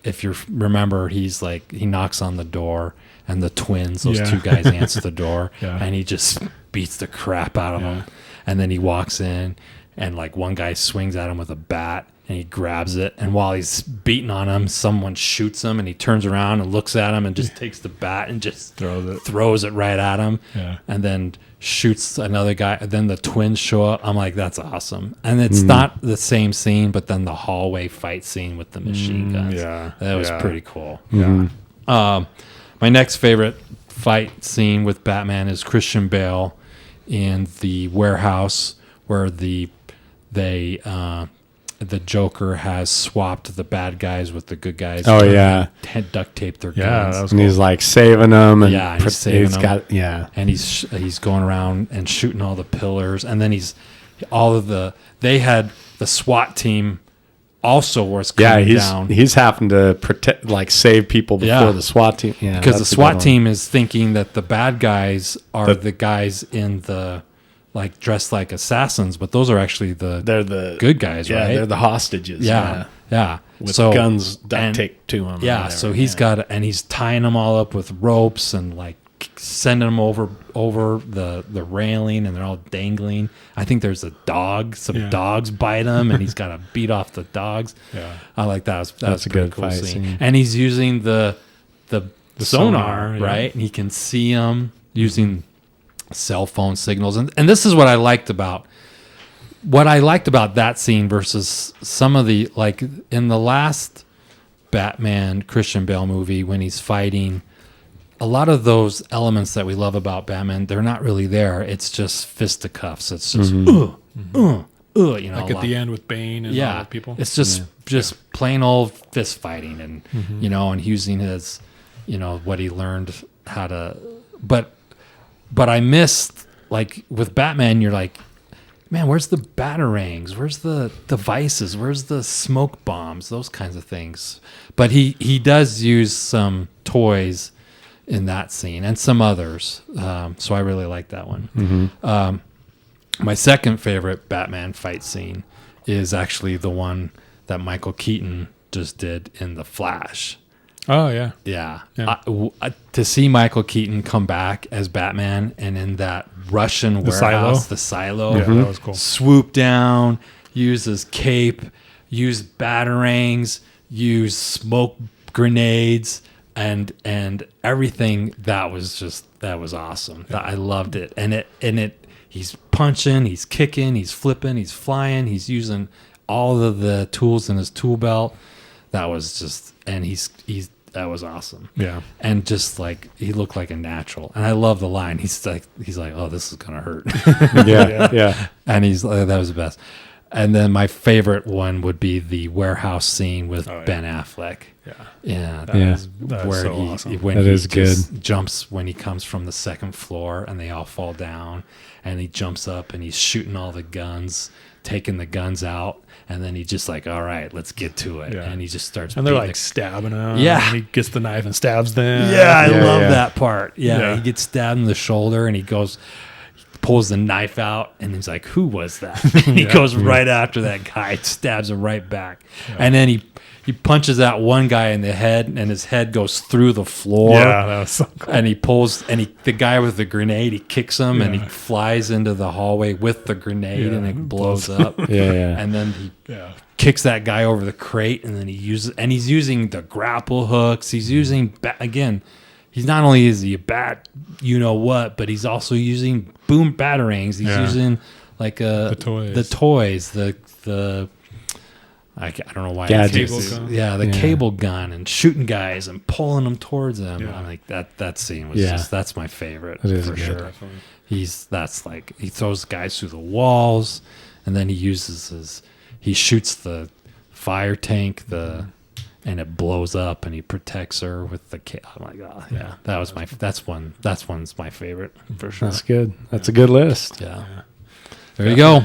if you remember, he's like, he knocks on the door, and the twins, those two guys, answer the door, and he just beats the crap out of them, and then he walks in, and like one guy swings at him with a bat, and he grabs it, and while he's beating on him, someone shoots him, and he turns around and looks at him and just takes the bat and just throws it right at him, and then shoots another guy. And then the twins show up. I'm like, that's awesome. And it's not the same scene, but then the hallway fight scene with the machine guns. That was pretty cool. My next favorite fight scene with Batman is Christian Bale in the warehouse where the Joker has swapped the bad guys with the good guys. Oh yeah, duct taped their guns. That was cool. And he's like saving them, and he's saving them. And he's going around and shooting all the pillars, and then they had the SWAT team also was coming down. He's having to protect, like save people before the SWAT team. Yeah, because the SWAT team is thinking that the bad guys are the guys in the, like, dressed like assassins, but those are actually they're the good guys, right? They're the hostages. Yeah. With guns duct taped to them. Yeah, so he's he's tying them all up with ropes and like sending them over the railing, and they're all dangling. I think there's a dog. Some dogs bite him, and he's got to beat off the dogs. Yeah, I like that. That's a good cool scene. And he's using the sonar, right? And he can see them using cell phone signals, and this is what I liked about that scene versus some of the, like, in the last Batman Christian Bale movie when he's fighting, a lot of those elements that we love about Batman, they're not really there. It's just fisticuffs. It's just like at the end with Bane and all the people. It's just plain old fist fighting, and and using his what he learned how to, but I missed, like, with Batman, you're like, man, where's the batarangs? Where's the devices? Where's the smoke bombs? Those kinds of things. But he does use some toys in that scene and some others. So I really like that one. My second favorite Batman fight scene is actually the one that Michael Keaton just did in The Flash. Oh, yeah. Yeah. To see Michael Keaton come back as Batman and in that Russian warehouse, the silo, that was cool. Swoop down, use his cape, use batarangs, use smoke grenades, and everything. That was awesome. I loved it. And he's punching, he's kicking, he's flipping, he's flying, he's using all of the tools in his tool belt. That was just, and that was awesome. Yeah. And just like, he looked like a natural. And I love the line. He's like, oh, this is going to hurt. Yeah. And that was the best. And then my favorite one would be the warehouse scene with Ben Affleck. Yeah. That is where so awesome. When he just jumps, when he comes from the second floor and they all fall down, and he jumps up and he's shooting all the guns, taking the guns out. And then he's just like, all right, let's get to it. Yeah. And he just starts. And they're like stabbing him. Yeah. And he gets the knife and stabs them. Yeah, I love that part. Yeah. He gets stabbed in the shoulder, and he pulls the knife out, and he's like, who was that? And he goes right after that guy, stabs him right back. Yeah. And then he punches that one guy in the head, and his head goes through the floor. Yeah, that was so cool. And the guy with the grenade, he kicks him, and he flies into the hallway with the grenade, and it blows up. And then he kicks that guy over the crate, and then he's using the grapple hooks. He's using, again, he's not only is he a bat, you know what, but he's also using boom batarangs. He's using like the toys, the I don't know why. Cable gun. The cable gun and shooting guys and pulling them towards them. Yeah. I'm like that scene was just that's my favorite for sure. Definitely. He throws guys through the walls, and then he shoots the fire tank and it blows up, and he protects her with the I'm like, that's one's my favorite for sure. That's good. That's a good list. Yeah. There you go.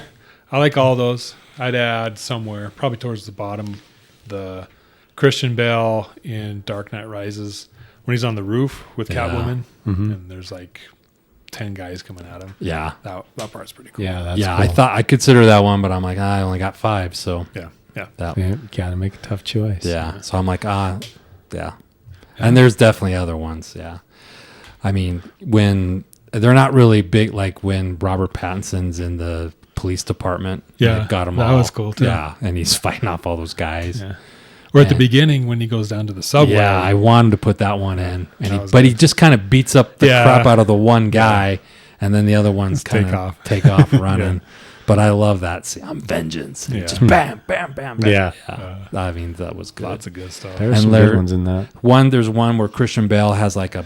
I like all those. I'd add somewhere, probably towards the bottom, the Christian Bale in Dark Knight Rises when he's on the roof with Catwoman, and there's like 10 guys coming at him. Yeah, that part's pretty cool. Yeah, that's cool. I thought I consider that one, but I'm like, I only got 5, so yeah. You gotta make a tough choice. Yeah, so I'm like, yeah. And there's definitely other ones. Yeah, I mean, when they're not really big, like when Robert Pattinson's in the police department. Yeah, got him. That all. was cool too. Yeah, and he's fighting off all those guys. Yeah. Or at the beginning when he goes down to the subway. Yeah, I wanted to put that one in, but he just kind of beats up the crap out of the one guy, and then the other ones kind of take off running. But I love that scene. I'm vengeance. And just bam, bam, bam, bam. Yeah. I mean, that was good. Lots of good stuff. There's some good ones in that. There's one where Christian Bale has like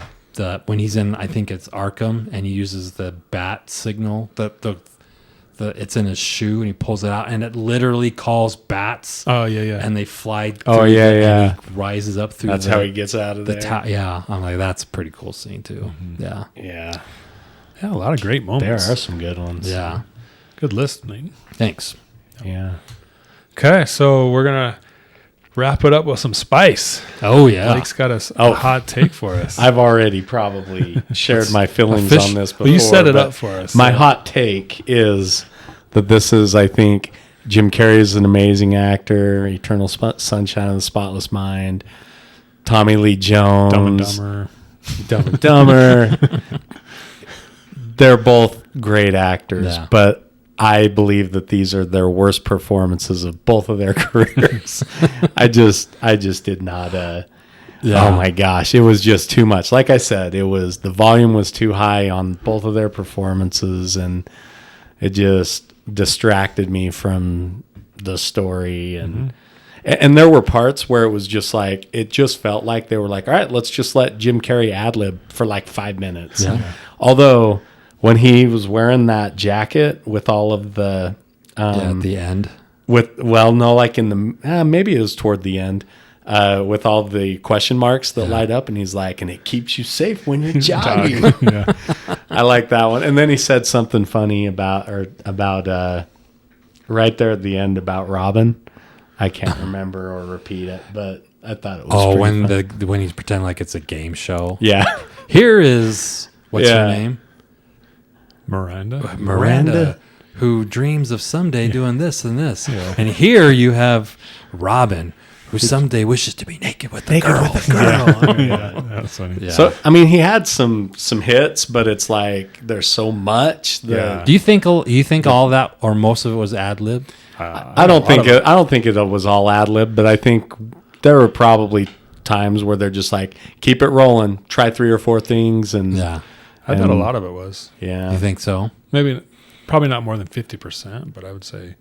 when he's in, I think it's Arkham, and he uses the bat signal, it's in his shoe, and he pulls it out, and it literally calls bats. Oh yeah. And they fly. And he rises up through. That's how he gets out of there. I'm like, that's a pretty cool scene too. Mm-hmm. Yeah. A lot of great moments. There are some good ones. Yeah. Good list, Nate. Thanks. Yeah. Okay, so we're gonna wrap it up with some spice. Oh yeah. Blake's got a hot take for us. I've already probably shared my feelings on this before. Well, you set it up for us. My hot take is that this is, I think, Jim Carrey is an amazing actor. Eternal Sunshine of the Spotless Mind. Tommy Lee Jones. Dumb and Dumber. They're both great actors, but I believe that these are their worst performances of both of their careers. I just did not. Oh my gosh, it was just too much. Like I said, the volume was too high on both of their performances, and it just distracted me from the story. And and there were parts where it was just like, it just felt like they were like, all right, let's just let Jim Carrey ad-lib for like 5 minutes. Yeah. Although when he was wearing that jacket with all of the at the end, like in the maybe it was toward the end, with all the question marks that light up, and he's like, and it keeps you safe when you're jogging. I like that one. And then he said something funny about right there at the end about Robin. I can't remember or repeat it, but I thought it was when he's pretending like it's a game show. Yeah. Here is what's her name? Miranda, who dreams of someday doing this and this. Yeah. And here you have Robin, who someday wishes to be naked with a girl. That's funny. Yeah. So I mean, he had some hits, but it's like there's so much. Do you think all that or most of it was ad lib? I don't think it was all ad lib, but I think there were probably times where they're just like, keep it rolling, try 3 or 4 things, and I thought a lot of it was. Yeah. You think so? Probably not more than 50%, but I would say.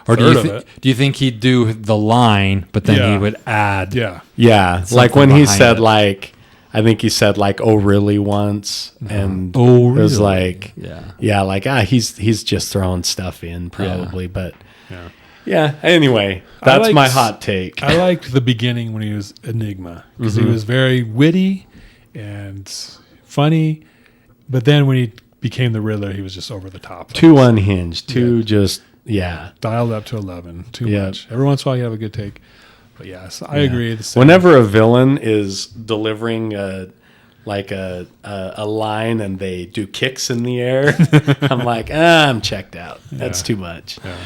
Or do you think he'd do the line, but then he would add? Yeah. Like when he said I think he said oh really once, and it was like he's just throwing stuff in probably, but anyway, that's my hot take. I liked the beginning when he was Enigma because he was very witty and funny, but then when he became the Riddler, he was just over the top, too unhinged, dialed up to 11, too much. Every once in a while you have a good take. But yes, I agree. Whenever a villain is delivering a line and they do kicks in the air, I'm like, I'm checked out. That's too much. Yeah.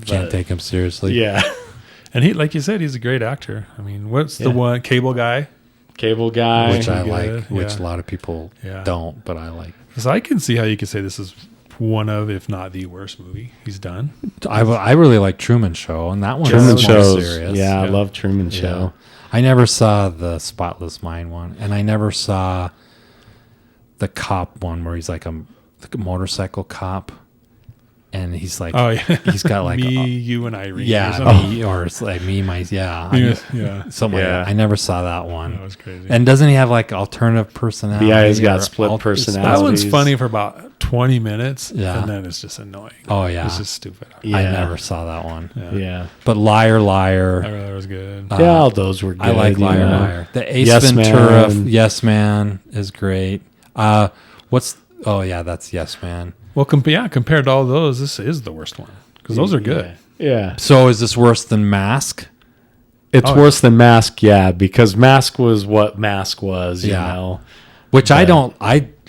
Can't take him seriously. Yeah. And he, like you said, he's a great actor. I mean, what's the one Cable Guy, which I like, which a lot of people don't, but I like. Because I can see how you could say this is one of, if not the worst movie he's done. I really like Truman Show, and that one Truman is Show. serious. Yeah, I love Truman Show. I never saw the Spotless Mind one, and I never saw the cop one where he's like a motorcycle cop, and he's like, Oh, yeah. he's got like, Me, you, and Irene. or yeah, something. me, or it's like me, my, yeah, Yeah. something like Yeah. that. I never saw that one. That was crazy. And doesn't he have like alternative personality? Yeah, he's got or split al- personality. that one's Allergies. funny for about 20 minutes, Yeah. and then it's just annoying. Oh, yeah. It's just stupid. Yeah. I never saw that one. Yeah. But Liar Liar. I thought it was good. Yeah, all those were good. I like you Liar know. Liar. The Ace Yes Ventura Man. Yes Man is great. Oh yeah, that's Yes Man. Well, compared to all those, this is the worst one because those are good. Yeah. So is this worse than Mask? It's Oh, worse than Mask, yeah, because Mask was what Mask was, you Yeah. know. Which I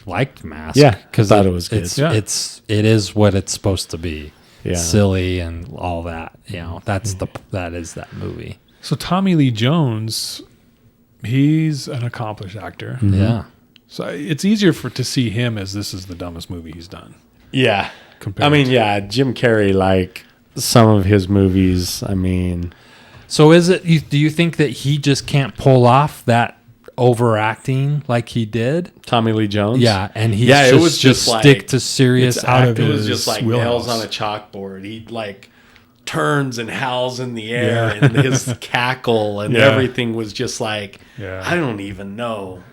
liked Mask. Yeah, because thought it was good. Yeah. It is what it's supposed to be. Yeah. Silly and all that. You know, that is that movie. So Tommy Lee Jones, he's an accomplished actor. Yeah. So it's easier to see him as this is the dumbest movie he's done. Yeah. Compared I mean, to- yeah, Jim Carrey, like some of his movies, I mean, So do you think that he just can't pull off that overacting like he did? Tommy Lee Jones. Yeah, and he it was just like, stick to serious it's out of acting. It was his just like wheelhouse. nails on a chalkboard. He like turns and howls in the air, and his cackle and Yeah. everything was just like, Yeah. I don't even know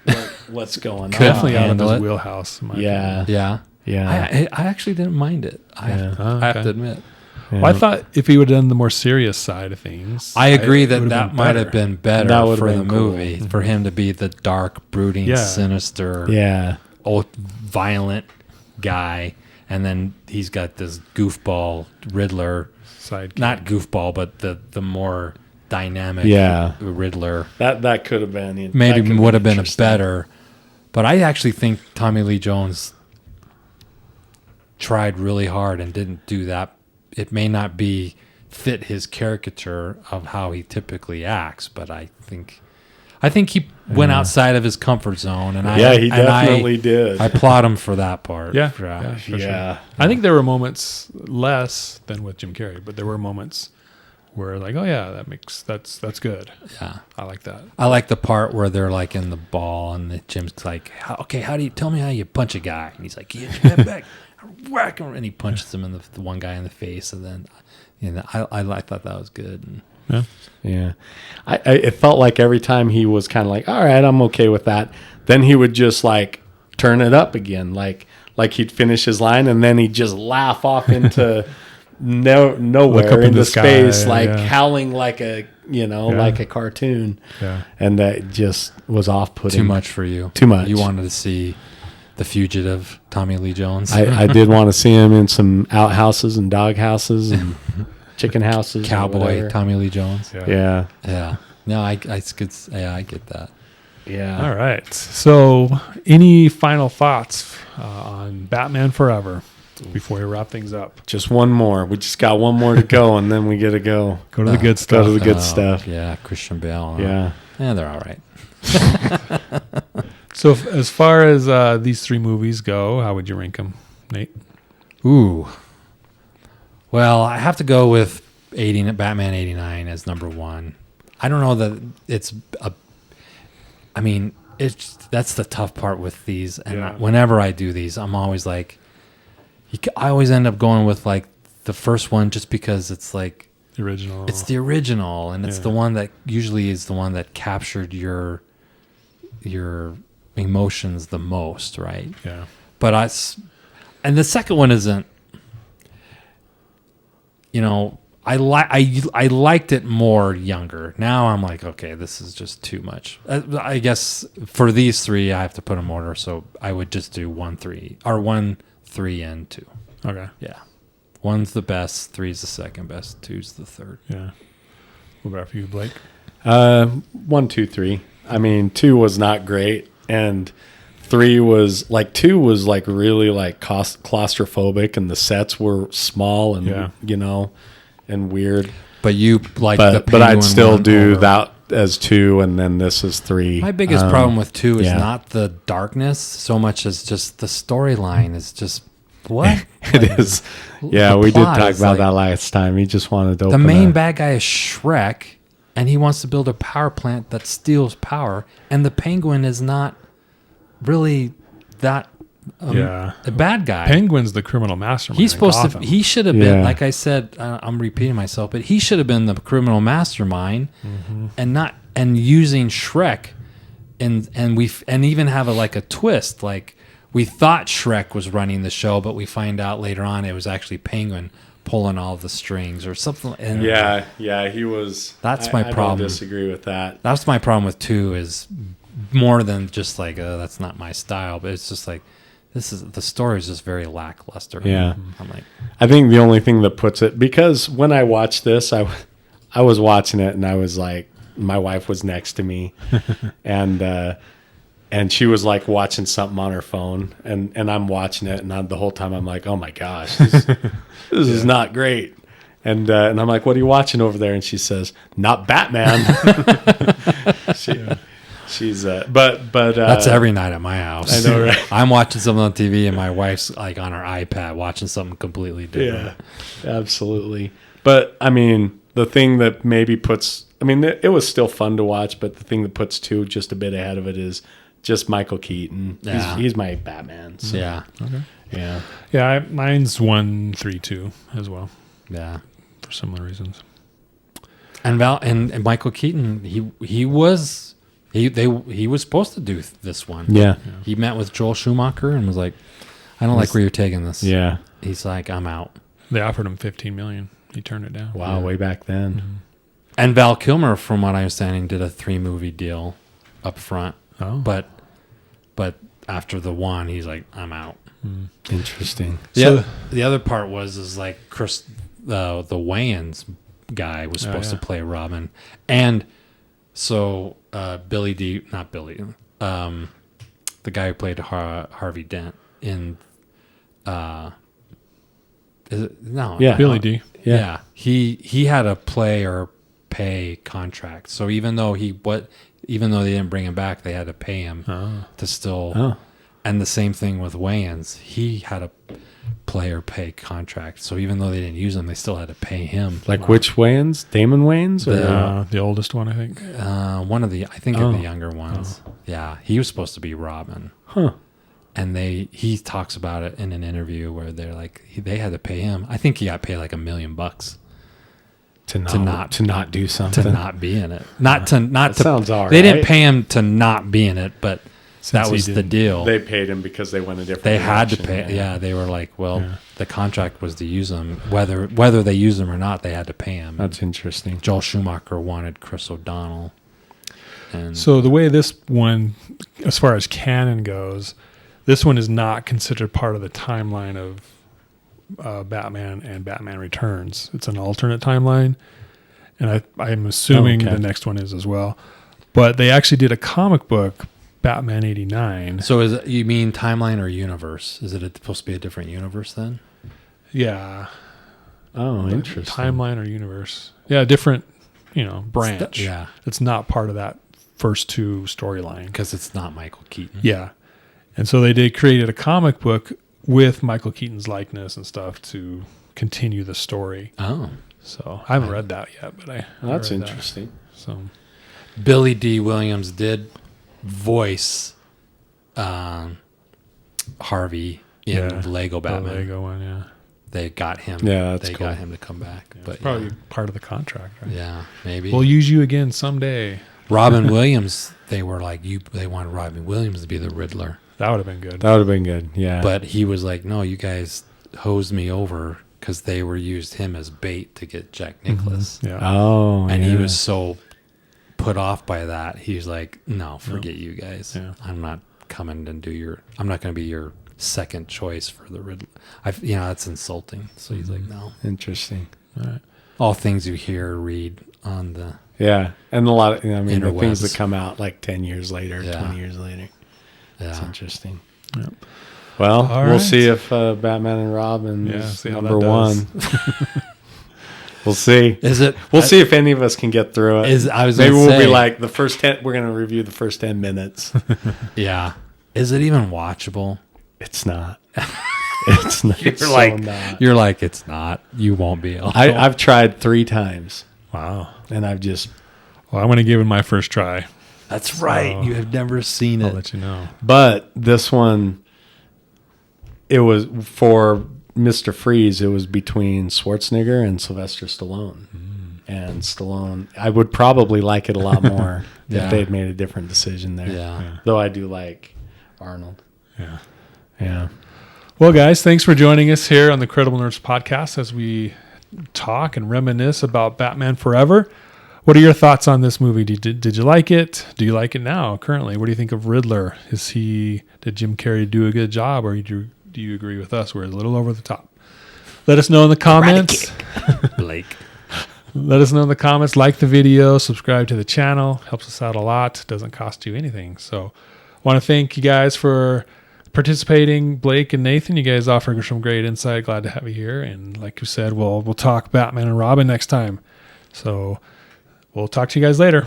what's going on. Definitely out of handle his it. wheelhouse. in my Yeah. Yeah. Yeah. I actually didn't mind it. I have Okay. to admit. Well, I thought if he would have done the more serious side of things, I agree it that would that been might better. have been better That would for have the been cool. movie, for him to be the dark, brooding, Yeah. sinister, Yeah. violent guy. And then he's got this goofball Riddler. Sidekick. Not goofball, but the more dynamic Yeah. Riddler. That could have been Maybe that could would have been a interesting. better. But I actually think Tommy Lee Jones tried really hard and didn't do that. It may not be fit his caricature of how he typically acts, but I think he went outside of his comfort zone, and He definitely did. I applaud him for that part. Yeah, for sure. Yeah. I think there were moments less than with Jim Carrey, but there were moments where like, oh yeah, that's good. Yeah. I like that. I like the part where they're like in the ball, and the Jim's like, "Okay, how do you tell me how you punch a guy?" And he's like, "You get back, whack him," and he punches him in the one guy in the face, and then I thought that was good. And Yeah. Yeah. It felt like every time he was kind of like, all right, I'm okay with that. Then he would just like turn it up again. Like he'd finish his line and then he'd just laugh off into Look nowhere up in into the sky, space, like yeah. howling like a, like a cartoon. Yeah. And that just was off-putting. too much for you. Too much. You wanted to see The Fugitive, Tommy Lee Jones. I did want to see him in some outhouses and dog houses and chicken houses. or Cowboy whatever. Tommy Lee Jones. Yeah. Yeah. No, I get that. Yeah. All right. So, any final thoughts on Batman Forever before we wrap things up? Just one more. We just got one more to go, and then we get to go. Go to the good Go stuff. to the good stuff. Yeah, Christian Bale. Huh? Yeah. Yeah, they're all right. So, as far as these three movies go, how would you rank them, Nate? Ooh. Well, I have to go with Batman 89 as number one. I don't know that it's that's the tough part with these. And Yeah. whenever I do these, I'm always like, I always end up going with like the first one just because it's like, The original. it's the original, and it's Yeah. the one that usually is the one that captured your emotions the most, right? Yeah. But and the second one isn't. I liked it more younger. Now I'm like, okay, this is just too much. I guess for these three, I have to put them in order. So I would just do 1, 3, and 2. Okay. Yeah, 1's the best, 3's the second best, 2's the third. Yeah. What about for you, Blake? 1, 2, 3. I mean, 2 was not great, and 3 was like really like claustrophobic, and the sets were small and Yeah. and weird. But you like But I'd Penguin still one do over- that as 2, and then this is 3. My biggest problem with 2 is yeah. not the darkness so much as just the storyline is just what It is. Yeah, the we did plot talk is about like- that last time. He just wanted to the open main a- bad guy is Shrek, and he wants to build a power plant that steals power, and the Penguin is not really that a bad guy. Penguin's the criminal mastermind. He's supposed Gotham. to. He should have been, like I said. I'm repeating myself, but he should have been the criminal mastermind, and using Shrek, and even have a twist. Like we thought Shrek was running the show, but we find out later on it was actually Penguin pulling all the strings or something. And he was. That's my problem. I don't disagree with that. That's my problem with 2 is more than just like, oh, that's not my style, but it's just like, the story is just very lackluster. Yeah. I'm like, I think the only thing that puts it, because when I watched this, I was watching it and I was like, my wife was next to me and she was like watching something on her phone and I'm watching it and the whole time I'm like, oh my gosh, this is not great. And I'm like, what are you watching over there? And she says, not Batman. She's but that's every night at my house. I know, right? I'm watching something on TV and my wife's like on her iPad watching something completely different. Yeah, absolutely. But I mean, the thing that maybe puts, I mean, it was still fun to watch, but the thing that puts 2 just a bit ahead of it is just Michael Keaton. Yeah. He's my Batman. So. Yeah. Okay. Yeah. Yeah, mine's 1, 3, 2 as well Yeah. for similar reasons. And Michael Keaton, he was supposed to do this one. Yeah. He met with Joel Schumacher and was like, I don't like where you're taking this. Yeah. He's like, I'm out. They offered him $15 million. He turned it down. Wow, way back then. Mm-hmm. And Val Kilmer, from what I understand, did a 3-movie deal up front. Oh. But after the 1, he's like, I'm out. Interesting. The other part was like Chris, the Wayans guy was supposed to play Robin, and so Billy D, not Billy, the guy who played Harvey Dent in, is it, no, Yeah. Billy D. yeah, he had a play or pay contract, so even though they didn't bring him back, they had to pay him to still. Oh. And the same thing with Wayans. He had a player pay contract. So even though they didn't use him, they still had to pay him. Like which Wayans? Damon Wayans? The oldest one, I think. One of the, I think of the younger ones. Yeah. He was supposed to be Robin. Huh. And he talks about it in an interview where they're like, they had to pay him. I think he got paid like $1 million To not do something. to not be in it. That sounds all right. They didn't pay him to not be in it, but that was the deal. They paid him because they went a different They had to direction. pay. Yeah, they were like, well, the contract was to use them. Whether they use them or not, they had to pay him. That's interesting. Joel Schumacher wanted Chris O'Donnell. And So the way this one, as far as canon goes, this one is not considered part of the timeline of Batman and Batman Returns. It's an alternate timeline, and I'm assuming the next one is as well. But they actually did a comic book, Batman '89. so is it, you mean timeline or universe? Is it supposed to be a different universe then? Yeah. Oh, interesting. Timeline or universe. Yeah, different, branch. Yeah, It's not part of that first 2 storyline. because it's not Michael Keaton. Yeah. And so they created a comic book with Michael Keaton's likeness and stuff to continue the story. Oh, So I haven't read that yet, but That's read that. interesting. So Billy D. Williams did voice Harvey in Lego Batman. The Lego one, yeah. They got him. Yeah, that's they cool. got him to come back. It's But probably part of the contract, right? yeah, maybe. We'll use you again someday. Robin Williams, they were like, they wanted Robin Williams to be the Riddler. That would have been good. That would have been good. Yeah. But he was like, no, you guys hosed me over because they used him as bait to get Jack Nicklaus. Yeah. oh, And yeah. he was so put off by that. He was like, no, forget you guys. Yeah. I'm not coming and I'm not going to be your second choice for the Riddler. That's insulting. So he's like, no. Interesting. All right. All things you hear or read on the Yeah, and a lot of the things Interwebs. that come out like 10 years later, Yeah. 20 years later. It's yeah. interesting. Yep. Well, All we'll right. see if Batman and Robin is see how number that one. does. We'll see. Is it? We'll see if any of us can get through it. I was Maybe gonna we'll be say- like the first 10. We're going to review the first 10 minutes. Yeah. Is it even watchable? It's not. It's not. It's You're so like, not. you're like, it's not. You won't be able. I've tried 3 times, Wow. and I've just Well, I'm going to give it my first try. That's right. You have never seen I'll it. let you know. But this one, it was for Mr. Freeze. It was between Schwarzenegger and Sylvester Stallone. And Stallone, I would probably like it a lot more Yeah. if they'd made a different decision there. Yeah. Though I do like Arnold. Yeah. Yeah. Well, guys, thanks for joining us here on the Credible Nerds podcast as we talk and reminisce about Batman Forever. What are your thoughts on this movie? Did you like it? Do you like it now, currently? What do you think of Riddler? Did Jim Carrey do a good job, or do you agree with us? We're a little over the top. Let us know in the comments. Blake. Let us know in the comments. Like the video. Subscribe to the channel. Helps us out a lot. Doesn't cost you anything. So I want to thank you guys for participating. Blake and Nathan, you guys offer some great insight. Glad to have you here. And like you said, we'll talk Batman and Robin next time. So we'll talk to you guys later.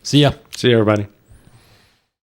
See ya. See you, everybody.